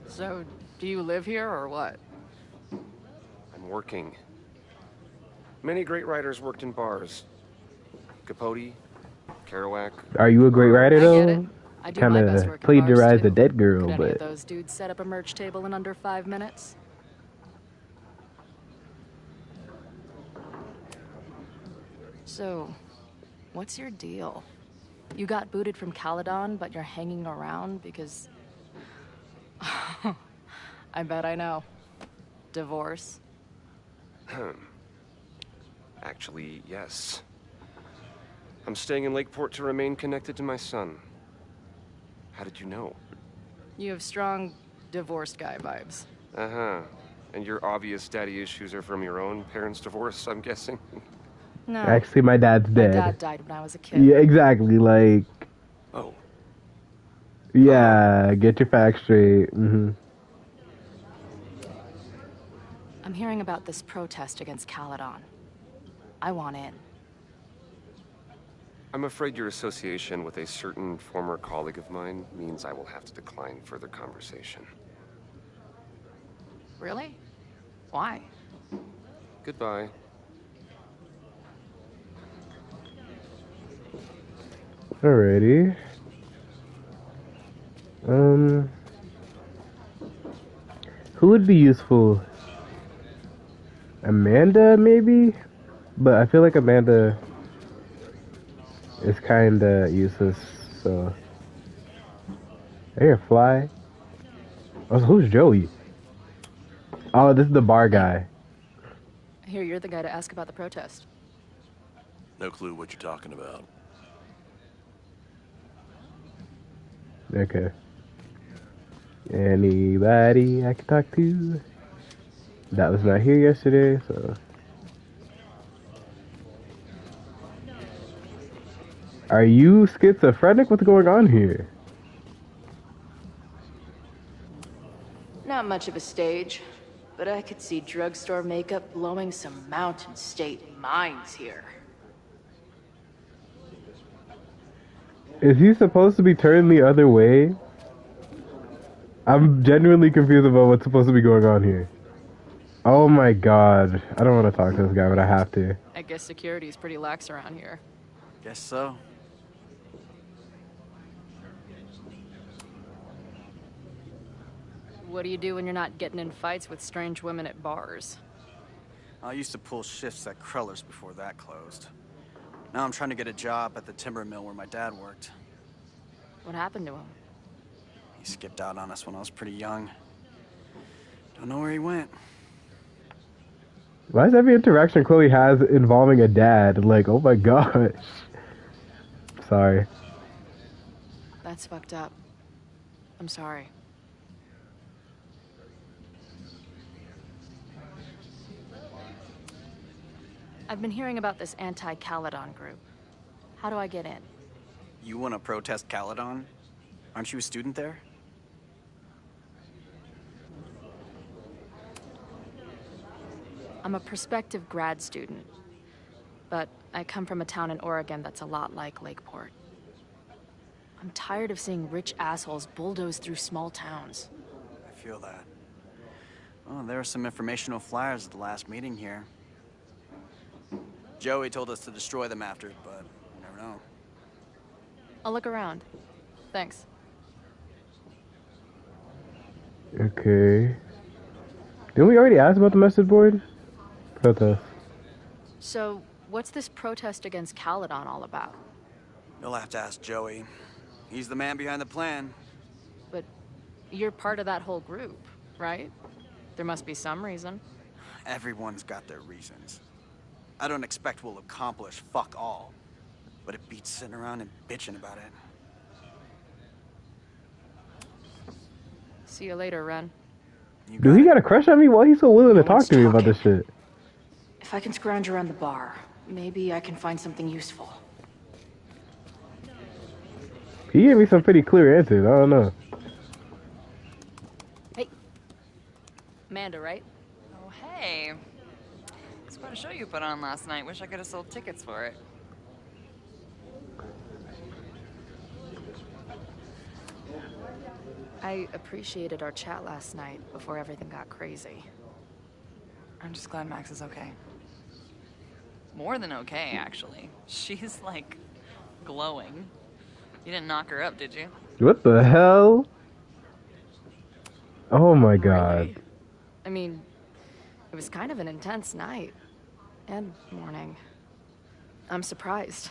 So, do you live here or what? I'm working. Many great writers worked in bars. Capote, Kerouac. Are you a great writer though? I do my best work in Plagiarize bars, the too. dead girl, Could any but of those dudes set up a merch table in under 5 minutes? So, what's your deal? You got booted from Caledon, but you're hanging around because... I bet I know. Divorce? Actually, yes. I'm staying in Lakeport to remain connected to my son. How did you know? You have strong divorced guy vibes. Uh-huh. And your obvious daddy issues are from your own parents' divorce, I'm guessing? No. actually my dad's dead. My dad died when I was a kid. Yeah, exactly, like... Oh. Yeah, get your facts straight. I'm hearing about this protest against Caledon. I want in. I'm afraid your association with a certain former colleague of mine means I will have to decline further conversation. Really? Why? Goodbye. Alrighty. Who would be useful? Amanda, maybe? But I feel like Amanda is kinda useless, so... I hear a fly. Oh, so who's Joey? Oh, this is the bar guy. I hear you're the guy to ask about the protest. No clue what you're talking about. Okay. Anybody I can talk to? That was not here yesterday, so. Are you schizophrenic? What's going on here? Not much of a stage, but I could see drugstore makeup blowing some Mountain State minds here. Is he supposed to be turned the other way? I'm genuinely confused about what's supposed to be going on here. Oh my god. I don't want to talk to this guy, but I have to. I guess security is pretty lax around here. Guess so. What do you do when you're not getting in fights with strange women at bars? I used to pull shifts at Kreller's before that closed. Now I'm trying to get a job at the timber mill where my dad worked. What happened to him? He skipped out on us when I was pretty young. Don't know where he went. Why is every interaction Chloe has involving a dad? Like, oh my gosh. Sorry. That's fucked up. I'm sorry. I've been hearing about this anti-Caledon group. How do I get in? You want to protest Caledon? Aren't you a student there? I'm a prospective grad student, but I come from a town in Oregon that's a lot like Lakeport. I'm tired of seeing rich assholes bulldoze through small towns. I feel that. Oh, there were some informational flyers at the last meeting here. Joey told us to destroy them after, but you never know. I'll look around. Thanks. Okay. Didn't we already ask about the message board? Protest. So, what's this protest against Caledon all about? You'll have to ask Joey. He's the man behind the plan. But you're part of that whole group, right? There must be some reason. Everyone's got their reasons. I don't expect we'll accomplish fuck all, but it beats sitting around and bitching about it. See you later, Ren. Dude, he got a crush on me? Why he's so willing to talk to me about this shit? If I can scrounge around the bar, maybe I can find something useful. He gave me some pretty clear answers. I don't know. Hey. Amanda, right? Oh, hey. It's quite a show you put on last night. Wish I could have sold tickets for it. I appreciated our chat last night before everything got crazy. I'm just glad Max is okay. More than okay, actually. She's, like, glowing. You didn't knock her up, did you? What the hell? Oh my god. I mean, it was kind of an intense night. And morning. I'm surprised.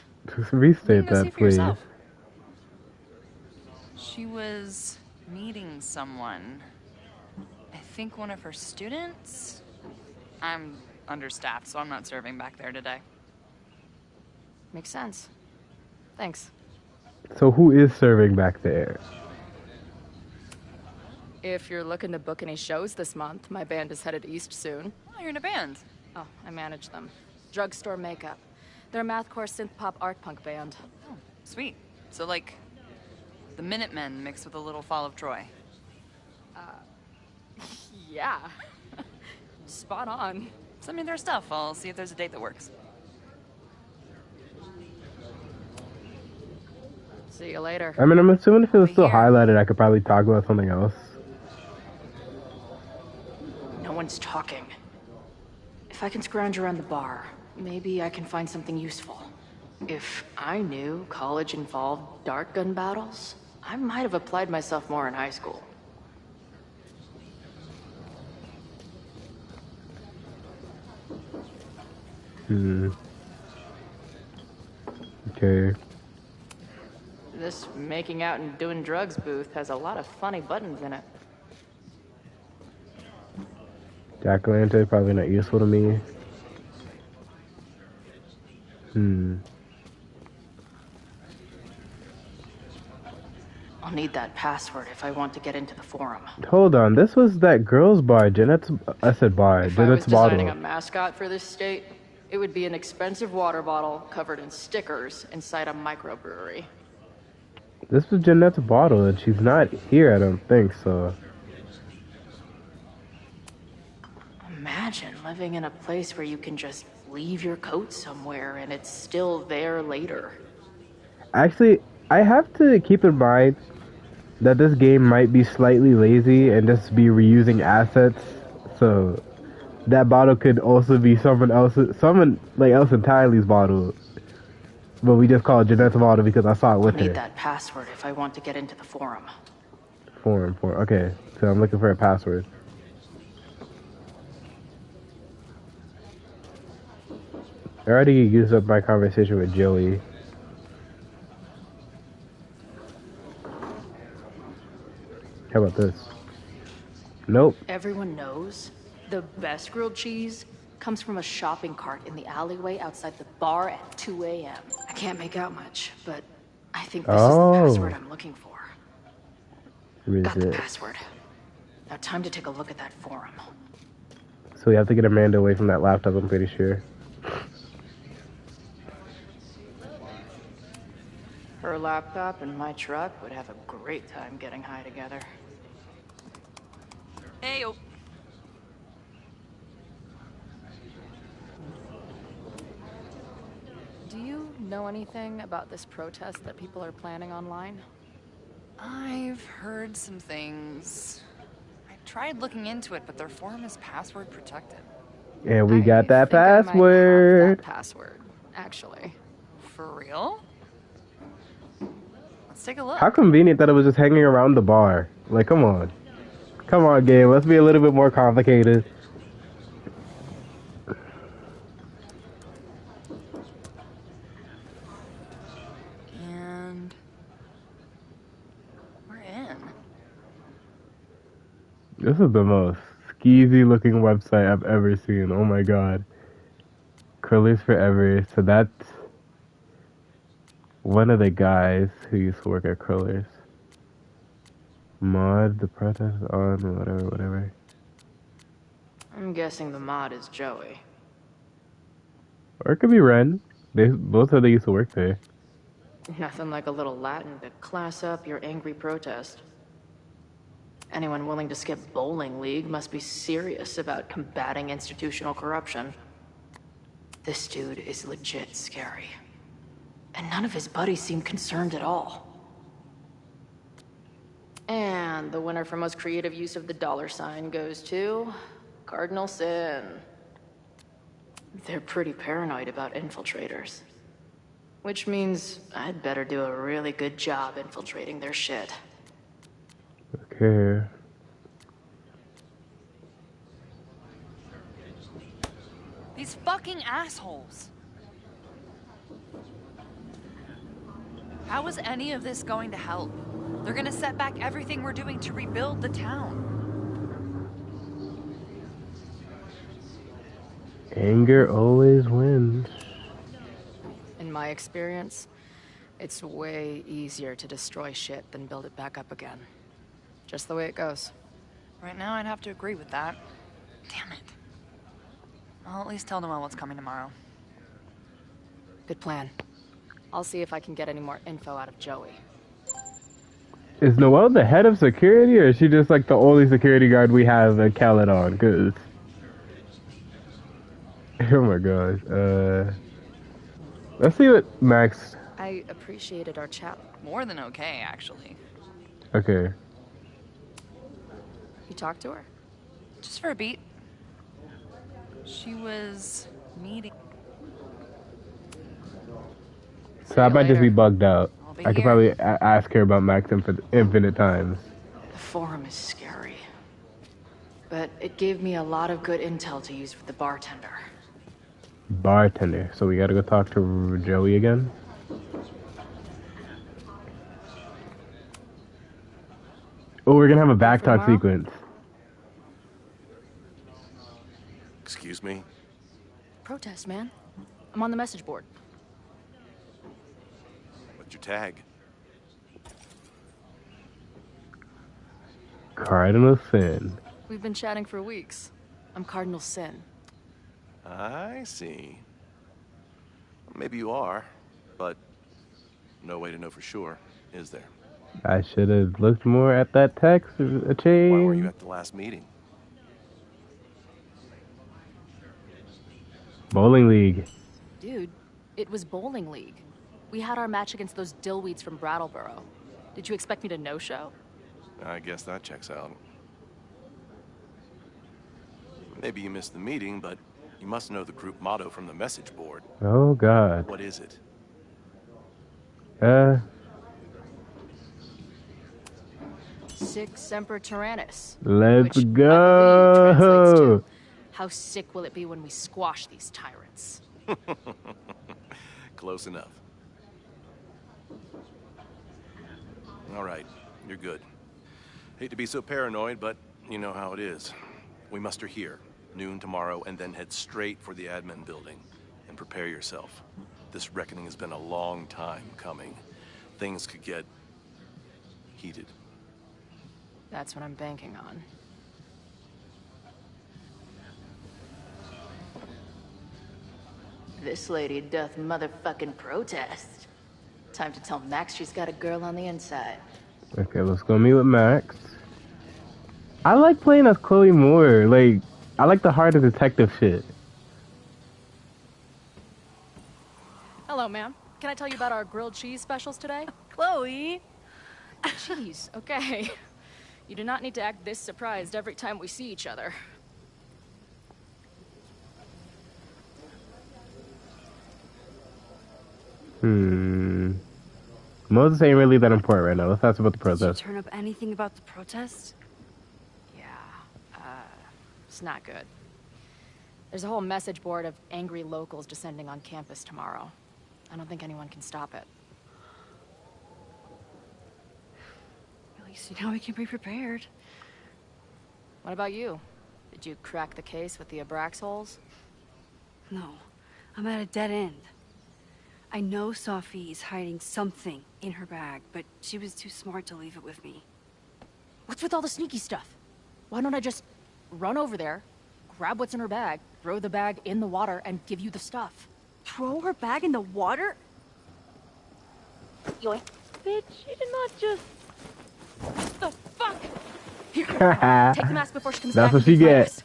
Restate that, please. She was meeting someone. I think one of her students? I'm understaffed, so I'm not serving back there today. Makes sense. Thanks. So who is serving back there? If you're looking to book any shows this month, my band is headed east soon. Oh, you're in a band. Oh, I manage them. Drugstore Makeup. They're a mathcore synth-pop art punk band. Oh, sweet. So, like, the Minutemen mixed with a little Fall of Troy. Yeah. Spot on. Send me their stuff. I'll see if there's a date that works. See you later. I mean, I'm assuming if it was still highlighted, I could probably talk about something else. No one's talking. If I can scrounge around the bar, maybe I can find something useful. If I knew college involved dart gun battles, I might have applied myself more in high school. Okay. This making out and doing drugs booth has a lot of funny buttons in it. Jack-o'-lantern, probably not useful to me. I'll need that password if I want to get into the forum. Hold on, this was that girl's bar, Jeanette's. I said bar, If I was Jeanette's designing bottle. a mascot for this state, it would be an expensive water bottle covered in stickers inside a microbrewery. This was Jeanette's bottle, and she's not here. I don't think so. Imagine living in a place where you can just leave your coat somewhere and it's still there later. Actually, I have to keep in mind that this game might be slightly lazy and just be reusing assets. So that bottle could also be someone else entirely's bottle. But we just call it Jeanette's bottle because I saw it with I'll need her. that password if I want to get into the forum. Forum. Okay, so I'm looking for a password. I already used up my conversation with Joey. How about this? Nope. Everyone knows the best grilled cheese comes from a shopping cart in the alleyway outside the bar at 2 a.m. I can't make out much, but I think this is the password I'm looking for. Got the password. Now time to take a look at that forum. So we have to get Amanda away from that laptop, I'm pretty sure. Her laptop and my truck would have a great time getting high together. Hey, Do you know anything about this protest that people are planning online? I've heard some things. I tried looking into it, but their forum is password protected. And we got that I might have password. that password, actually. For real? Let's take a look. How convenient that it was just hanging around the bar. Like, come on. Come on, game. Let's be a little bit more complicated. And we're in. This is the most skeezy looking website I've ever seen. Oh my god. Curly's Forever. So that's one of the guys who used to work at Curly's. Mod, the protest on, whatever. I'm guessing the mod is Joey. Or it could be Ren. Both of them used to work there. Nothing like a little Latin to class up your angry protest. Anyone willing to skip bowling league must be serious about combating institutional corruption. This dude is legit scary. And none of his buddies seem concerned at all. And the winner for most creative use of the $sign goes to Cardinal Sin. They're pretty paranoid about infiltrators. Which means I'd better do a really good job infiltrating their shit. Okay. These fucking assholes. How is any of this going to help? They're gonna set back everything we're doing to rebuild the town. Anger always wins. In my experience, it's way easier to destroy shit than build it back up again. Just the way it goes. Right now, I'd have to agree with that. Damn it. I'll at least tell Noelle what's coming tomorrow. Good plan. I'll see if I can get any more info out of Joey. Is Noelle the head of security, or is she just like the only security guard we have at Caledon? Cause oh my gosh. Let's see what Max. I appreciated our chat. More than okay, actually. Okay. You talked to her? Just for a beat. She was meeting. So I might just be bugged out. be I could here. probably ask her about Max infinite times. The forum is scary. But it gave me a lot of good intel to use with the bartender. Bartender. So we gotta go talk to Joey again? Oh, we're gonna have a backtalk sequence. Excuse me? Protest, man. I'm on the message board. What's your tag? Cardinal Sin. We've been chatting for weeks. I'm Cardinal Sin. I see. Maybe you are, but no way to know for sure, is there? I should have looked more at that text. A Why weren't you chain. at the last meeting? Bowling league. Dude, it was bowling league. We had our match against those dillweeds from Brattleboro. Did you expect me to no-show? I guess that checks out. Maybe you missed the meeting, but you must know the group motto from the message board. Oh God. What is it? Sic Semper Tyrannis. Let's which go. I believe translates to, how sick will it be when we squash these tyrants? Close enough. All right, you're good. Hate to be so paranoid, but you know how it is. We muster here, noon tomorrow, and then head straight for the admin building. And prepare yourself. This reckoning has been a long time coming. Things could get heated. That's what I'm banking on. This lady doth motherfucking protest. Time to tell Max she's got a girl on the inside. Okay, let's go meet with Max. I like playing as Chloe more. Like, I like the heart of detective shit. Hello, ma'am. Can I tell you about our grilled cheese specials today? Chloe! Cheese, okay. You do not need to act this surprised every time we see each other. Moses ain't really that important right now. Let's ask about the Did you protest. turn up anything about the protest? It's not good. There's a whole message board of angry locals descending on campus tomorrow. I don't think anyone can stop it. At least now we can be prepared. What about you? Did you crack the case with the Abrax holes? No, I'm at a dead end. I know Sophie is hiding something in her bag, but she was too smart to leave it with me. What's with all the sneaky stuff? Why don't I just run over there, grab what's in her bag, throw the bag in the water, and give you the stuff? Throw her bag in the water? Yoink. Bitch, you did not just... What the fuck? Here, take the mask before she comes back. That's what she gets.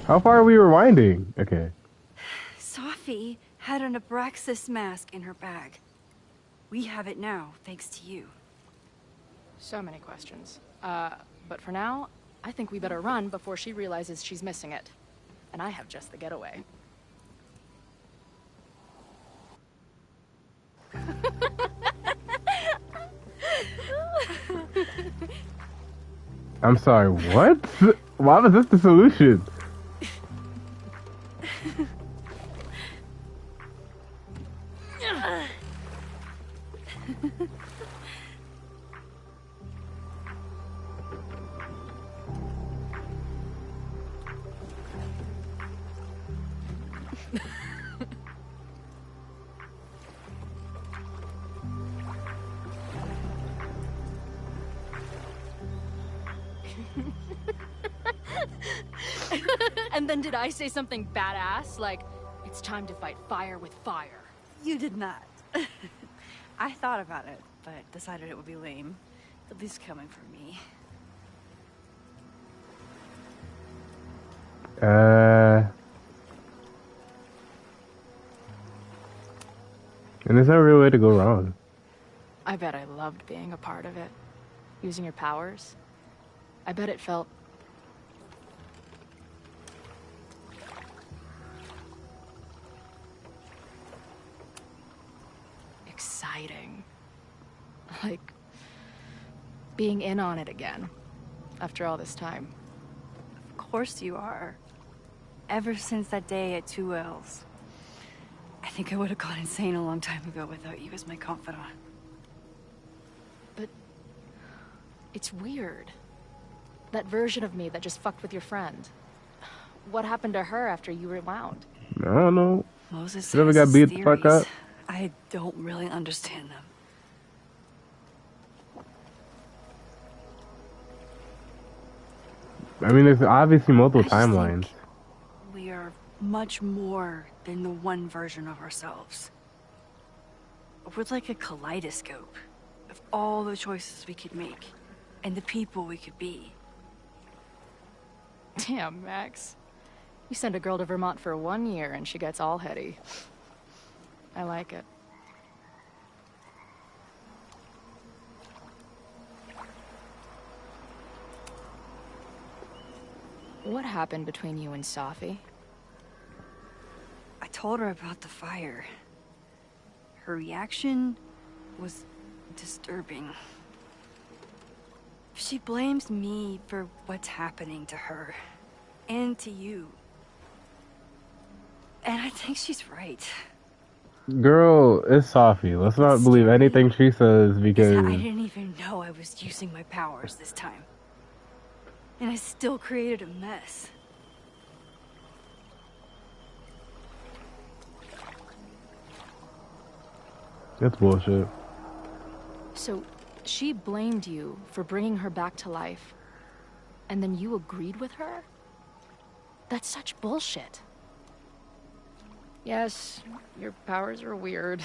How far are we rewinding? Okay. Sophie had an Abraxas mask in her bag. We have it now, thanks to you. So many questions. But for now, I think we better run before she realizes she's missing it. And I have just the getaway. I'm sorry, what? Why was this the solution? And then did I say something badass? Like, it's time to fight fire with fire. You did not. I thought about it, but decided it would be lame. At least coming from me. And there's no real way to go wrong. I bet I loved being a part of it. Using your powers. I bet it felt... exciting. Like... being in on it again. After all this time. Of course you are. Ever since that day at 2L's. I think I would have gone insane a long time ago without you as my confidant. But... it's weird. That version of me that just fucked with your friend. What happened to her after you rewound? I don't know. Moses She never has got his beat the fuck theories. up. I don't really understand them. I mean, there's obviously multiple I just timelines. think we are much more than the one version of ourselves. We're like a kaleidoscope of all the choices we could make and the people we could be. Damn, Max. You send a girl to Vermont for 1 year and she gets all heady. I like it. What happened between you and Safi? I told her about the fire. Her reaction was disturbing. She blames me for what's happening to her and to you. And I think she's right. Girl, it's Safi. Let's not believe anything she says because I didn't even know I was using my powers this time. And I still created a mess. that's bullshit. So, she blamed you for bringing her back to life, and then you agreed with her? That's such bullshit. Yes, your powers are weird,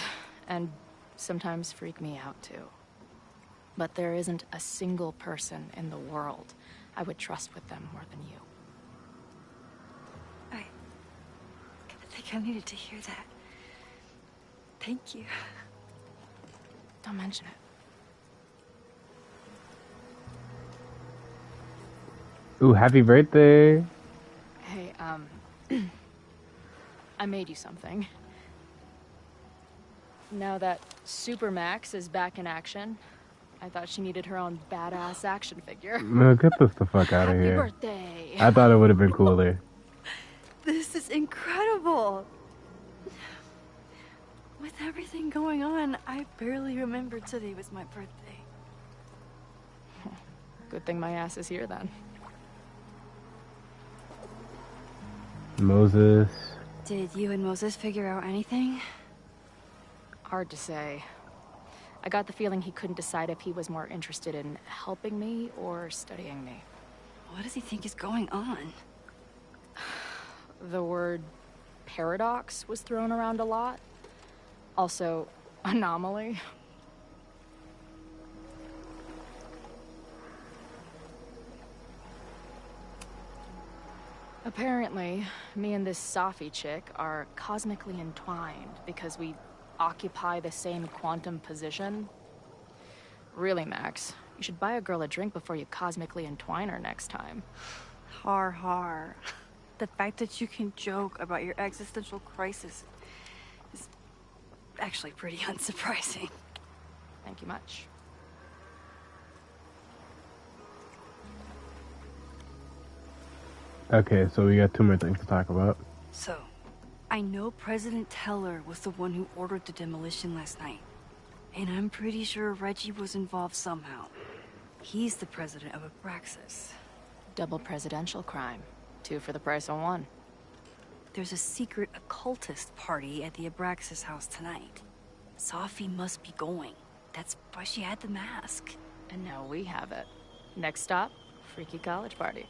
and sometimes freak me out too. But there isn't a single person in the world I would trust with them more than you. I think I needed to hear that. Thank you. Don't mention it. Ooh, happy birthday. Hey, I made you something. Now that Super Max is back in action, I thought she needed her own badass action figure. No, get this the fuck out of Happy here. birthday. I thought it would have been cooler. This is incredible! With everything going on, I barely remembered today was my birthday. Good thing my ass is here then. Moses. Did you and Moses figure out anything? Hard to say. I got the feeling he couldn't decide if he was more interested in helping me or studying me. What does he think is going on? The word paradox was thrown around a lot. Also, anomaly. Apparently, me and this Safi chick are cosmically entwined because we occupy the same quantum position. Really, Max, you should buy a girl a drink before you cosmically entwine her next time. Har har. The fact that you can joke about your existential crisis is actually pretty unsurprising. Thank you much. Okay, so we got 2 more things to talk about. So, I know President Teller was the one who ordered the demolition last night. And I'm pretty sure Reggie was involved somehow. He's the president of Abraxas. Double presidential crime. 2 for the price of 1. There's a secret occultist party at the Abraxas house tonight. Safi must be going. That's why she had the mask. And now we have it. Next stop, freaky college party.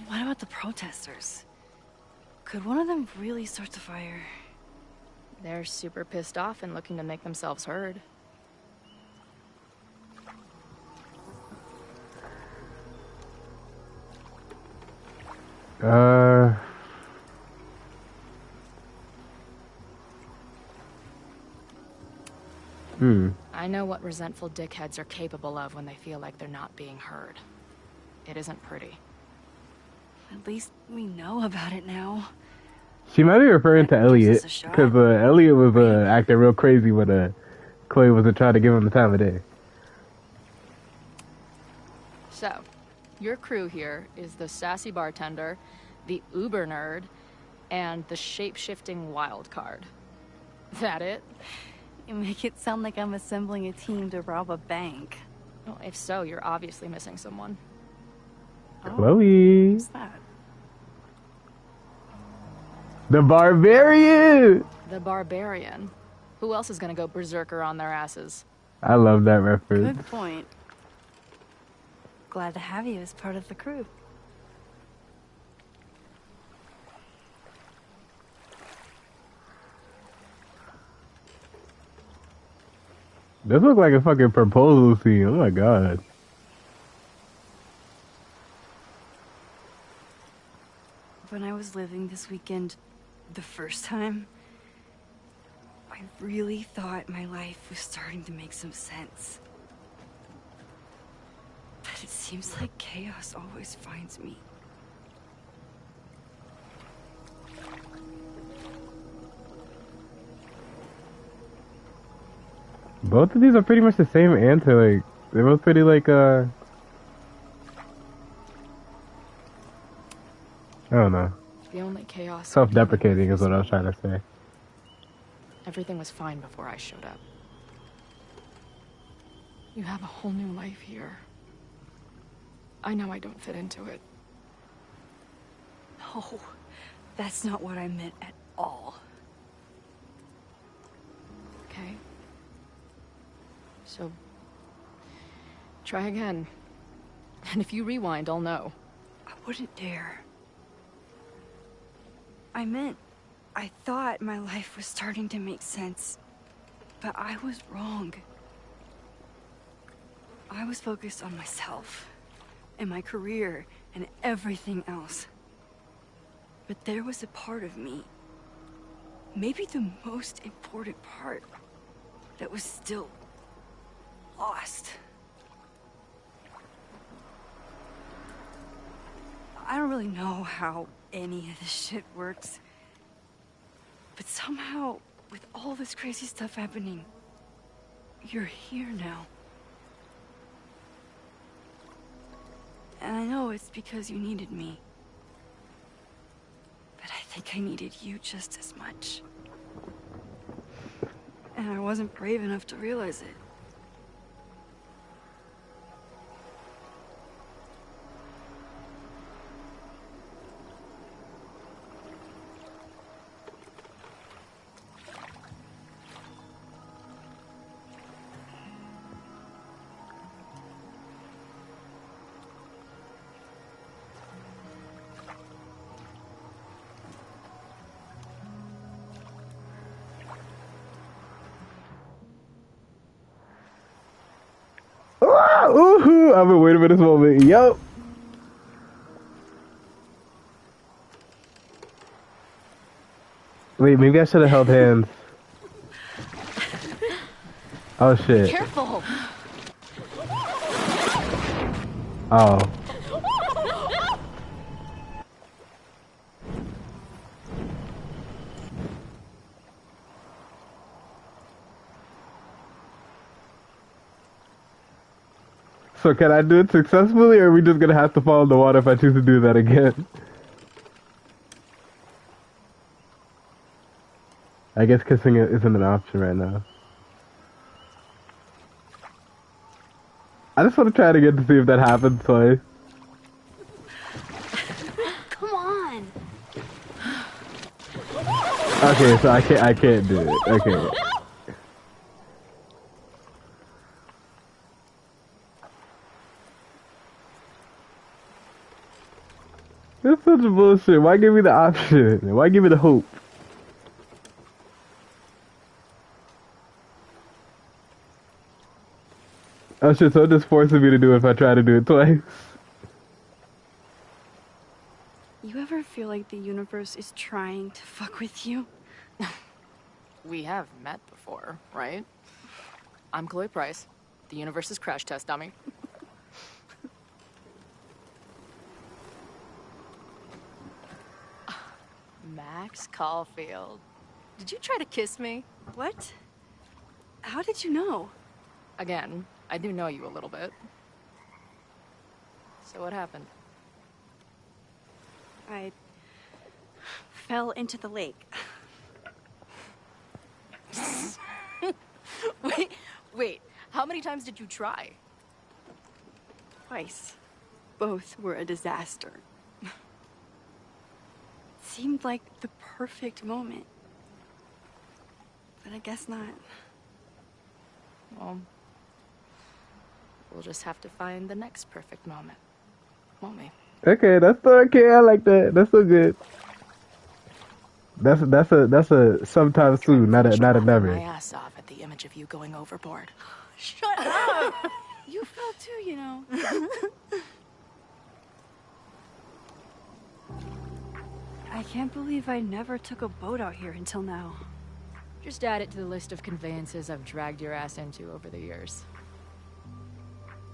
What about the protesters? Could one of them really start the fire? They're super pissed off and looking to make themselves heard. I know what resentful dickheads are capable of when they feel like they're not being heard. It isn't pretty. At least we know about it now. She might be referring to Elliot, because Elliot was acting real crazy when Chloe was trying to give him the time of day. So, your crew here is the sassy bartender, the uber nerd, and the shape-shifting wild card. That it? You make it sound like I'm assembling a team to rob a bank. Well, if so, you're obviously missing someone. Chloe. Who's that? The barbarian! The barbarian. Who else is gonna go berserker on their asses? I love that reference. Good point. Glad to have you as part of the crew. This looks like a fucking proposal scene. Oh my god. When I was living this weekend, the first time, I really thought my life was starting to make some sense. But it seems like chaos always finds me. Both of these are pretty much the same answer. Like, they're both pretty like, I don't know. The only chaos. Self-deprecating is what I was trying to say. Everything was fine before I showed up. You have a whole new life here. I know I don't fit into it. No, that's not what I meant at all. Okay. So, try again. And if you rewind, I'll know. I wouldn't dare. I thought my life was starting to make sense, but I was wrong. I was focused on myself, and my career, and everything else. But there was a part of me, maybe the most important part, that was still lost. I don't really know how any of this shit works, but somehow, with all this crazy stuff happening, you're here now. And I know it's because you needed me, but I think I needed you just as much. And I wasn't brave enough to realize it. Ooh, I've been waiting for this moment. Yo. Wait, maybe I should have held hands. Oh shit. Careful. Oh. So can I do it successfully, or are we just gonna have to fall in the water if I choose to do that again? I guess kissing it isn't an option right now. I just want to try it again to see if that happens twice. Come on. Okay, so I can't do it. Okay. That's such bullshit. Why give me the option? Why give me the hope? Oh shit, so it just forces me to do it if I try to do it twice. You ever feel like the universe is trying to fuck with you? We have met before, right? I'm Chloe Price, the universe's crash test dummy. Max Caulfield. Did you try to kiss me? What? How did you know? Again, I do know you a little bit. So what happened? I fell into the lake. Wait, how many times did you try? Twice. Both were a disaster. seemed like the perfect moment. But I guess not. Well, we'll just have to find the next perfect moment, won't we? Okay, that's so okay. I like that. That's so good. That's a sometime soon, not a My never. ass off at the image of you going overboard. Shut up! You fell too, you know. I can't believe I never took a boat out here until now. Just add it to the list of conveyances I've dragged your ass into over the years.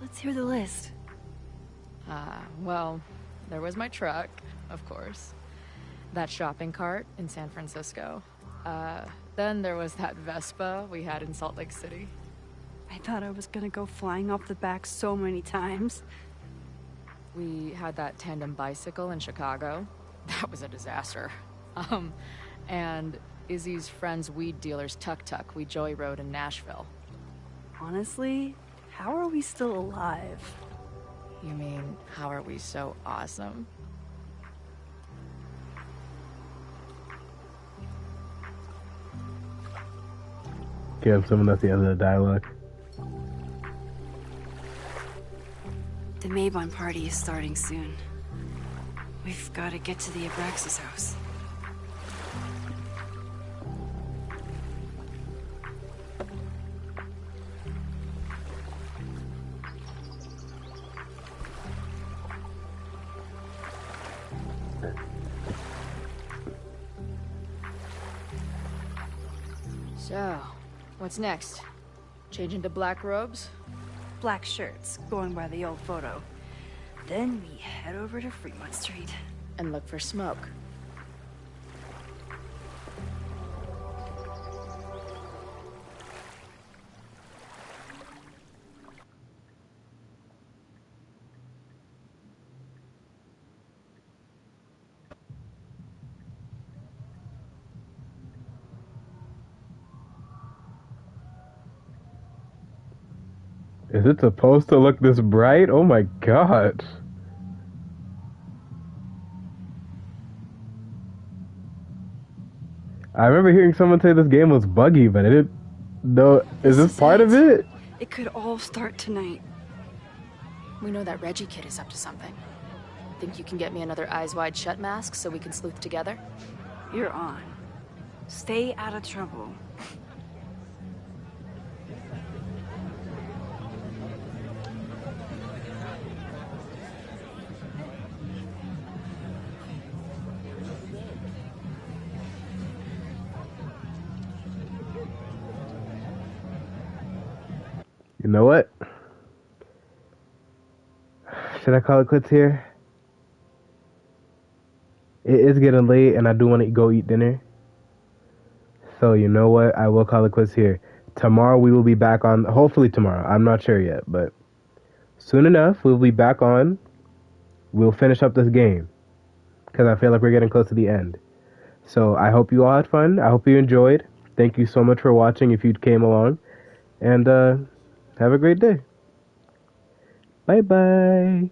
Let's hear the list. Well, there was my truck, of course. That shopping cart in San Francisco. Then there was that Vespa we had in Salt Lake City. I thought I was gonna go flying off the back so many times. We had that tandem bicycle in Chicago. That was a disaster. And Izzy's friend's weed dealer's tuk-tuk we joy rode in Nashville. Honestly, how are we still alive? You mean, how are we so awesome? Okay, I'm assuming that's the end of the dialogue. The Maybon party is starting soon. We've got to get to the Abraxas house. So, what's next? Change into black robes? Black shirts, going by the old photo. Then we head over to Fremont Street. And look for smoke. Is it supposed to look this bright? Oh my god. I remember hearing someone say this game was buggy, but I didn't know. Is this part of it? It could all start tonight. We know that Reggie kid is up to something. Think you can get me another Eyes Wide Shut mask so we can sleuth together? You're on. Stay out of trouble. You know what? Should I call it quits here? It is getting late and I do want to go eat dinner. So you know what? I will call it quits here. Tomorrow we will be back on, hopefully tomorrow. I'm not sure yet, but soon enough we'll be back on. We'll finish up this game because I feel like we're getting close to the end. So I hope you all had fun. I hope you enjoyed. Thank you so much for watching if you came along. And have a great day. Bye-bye.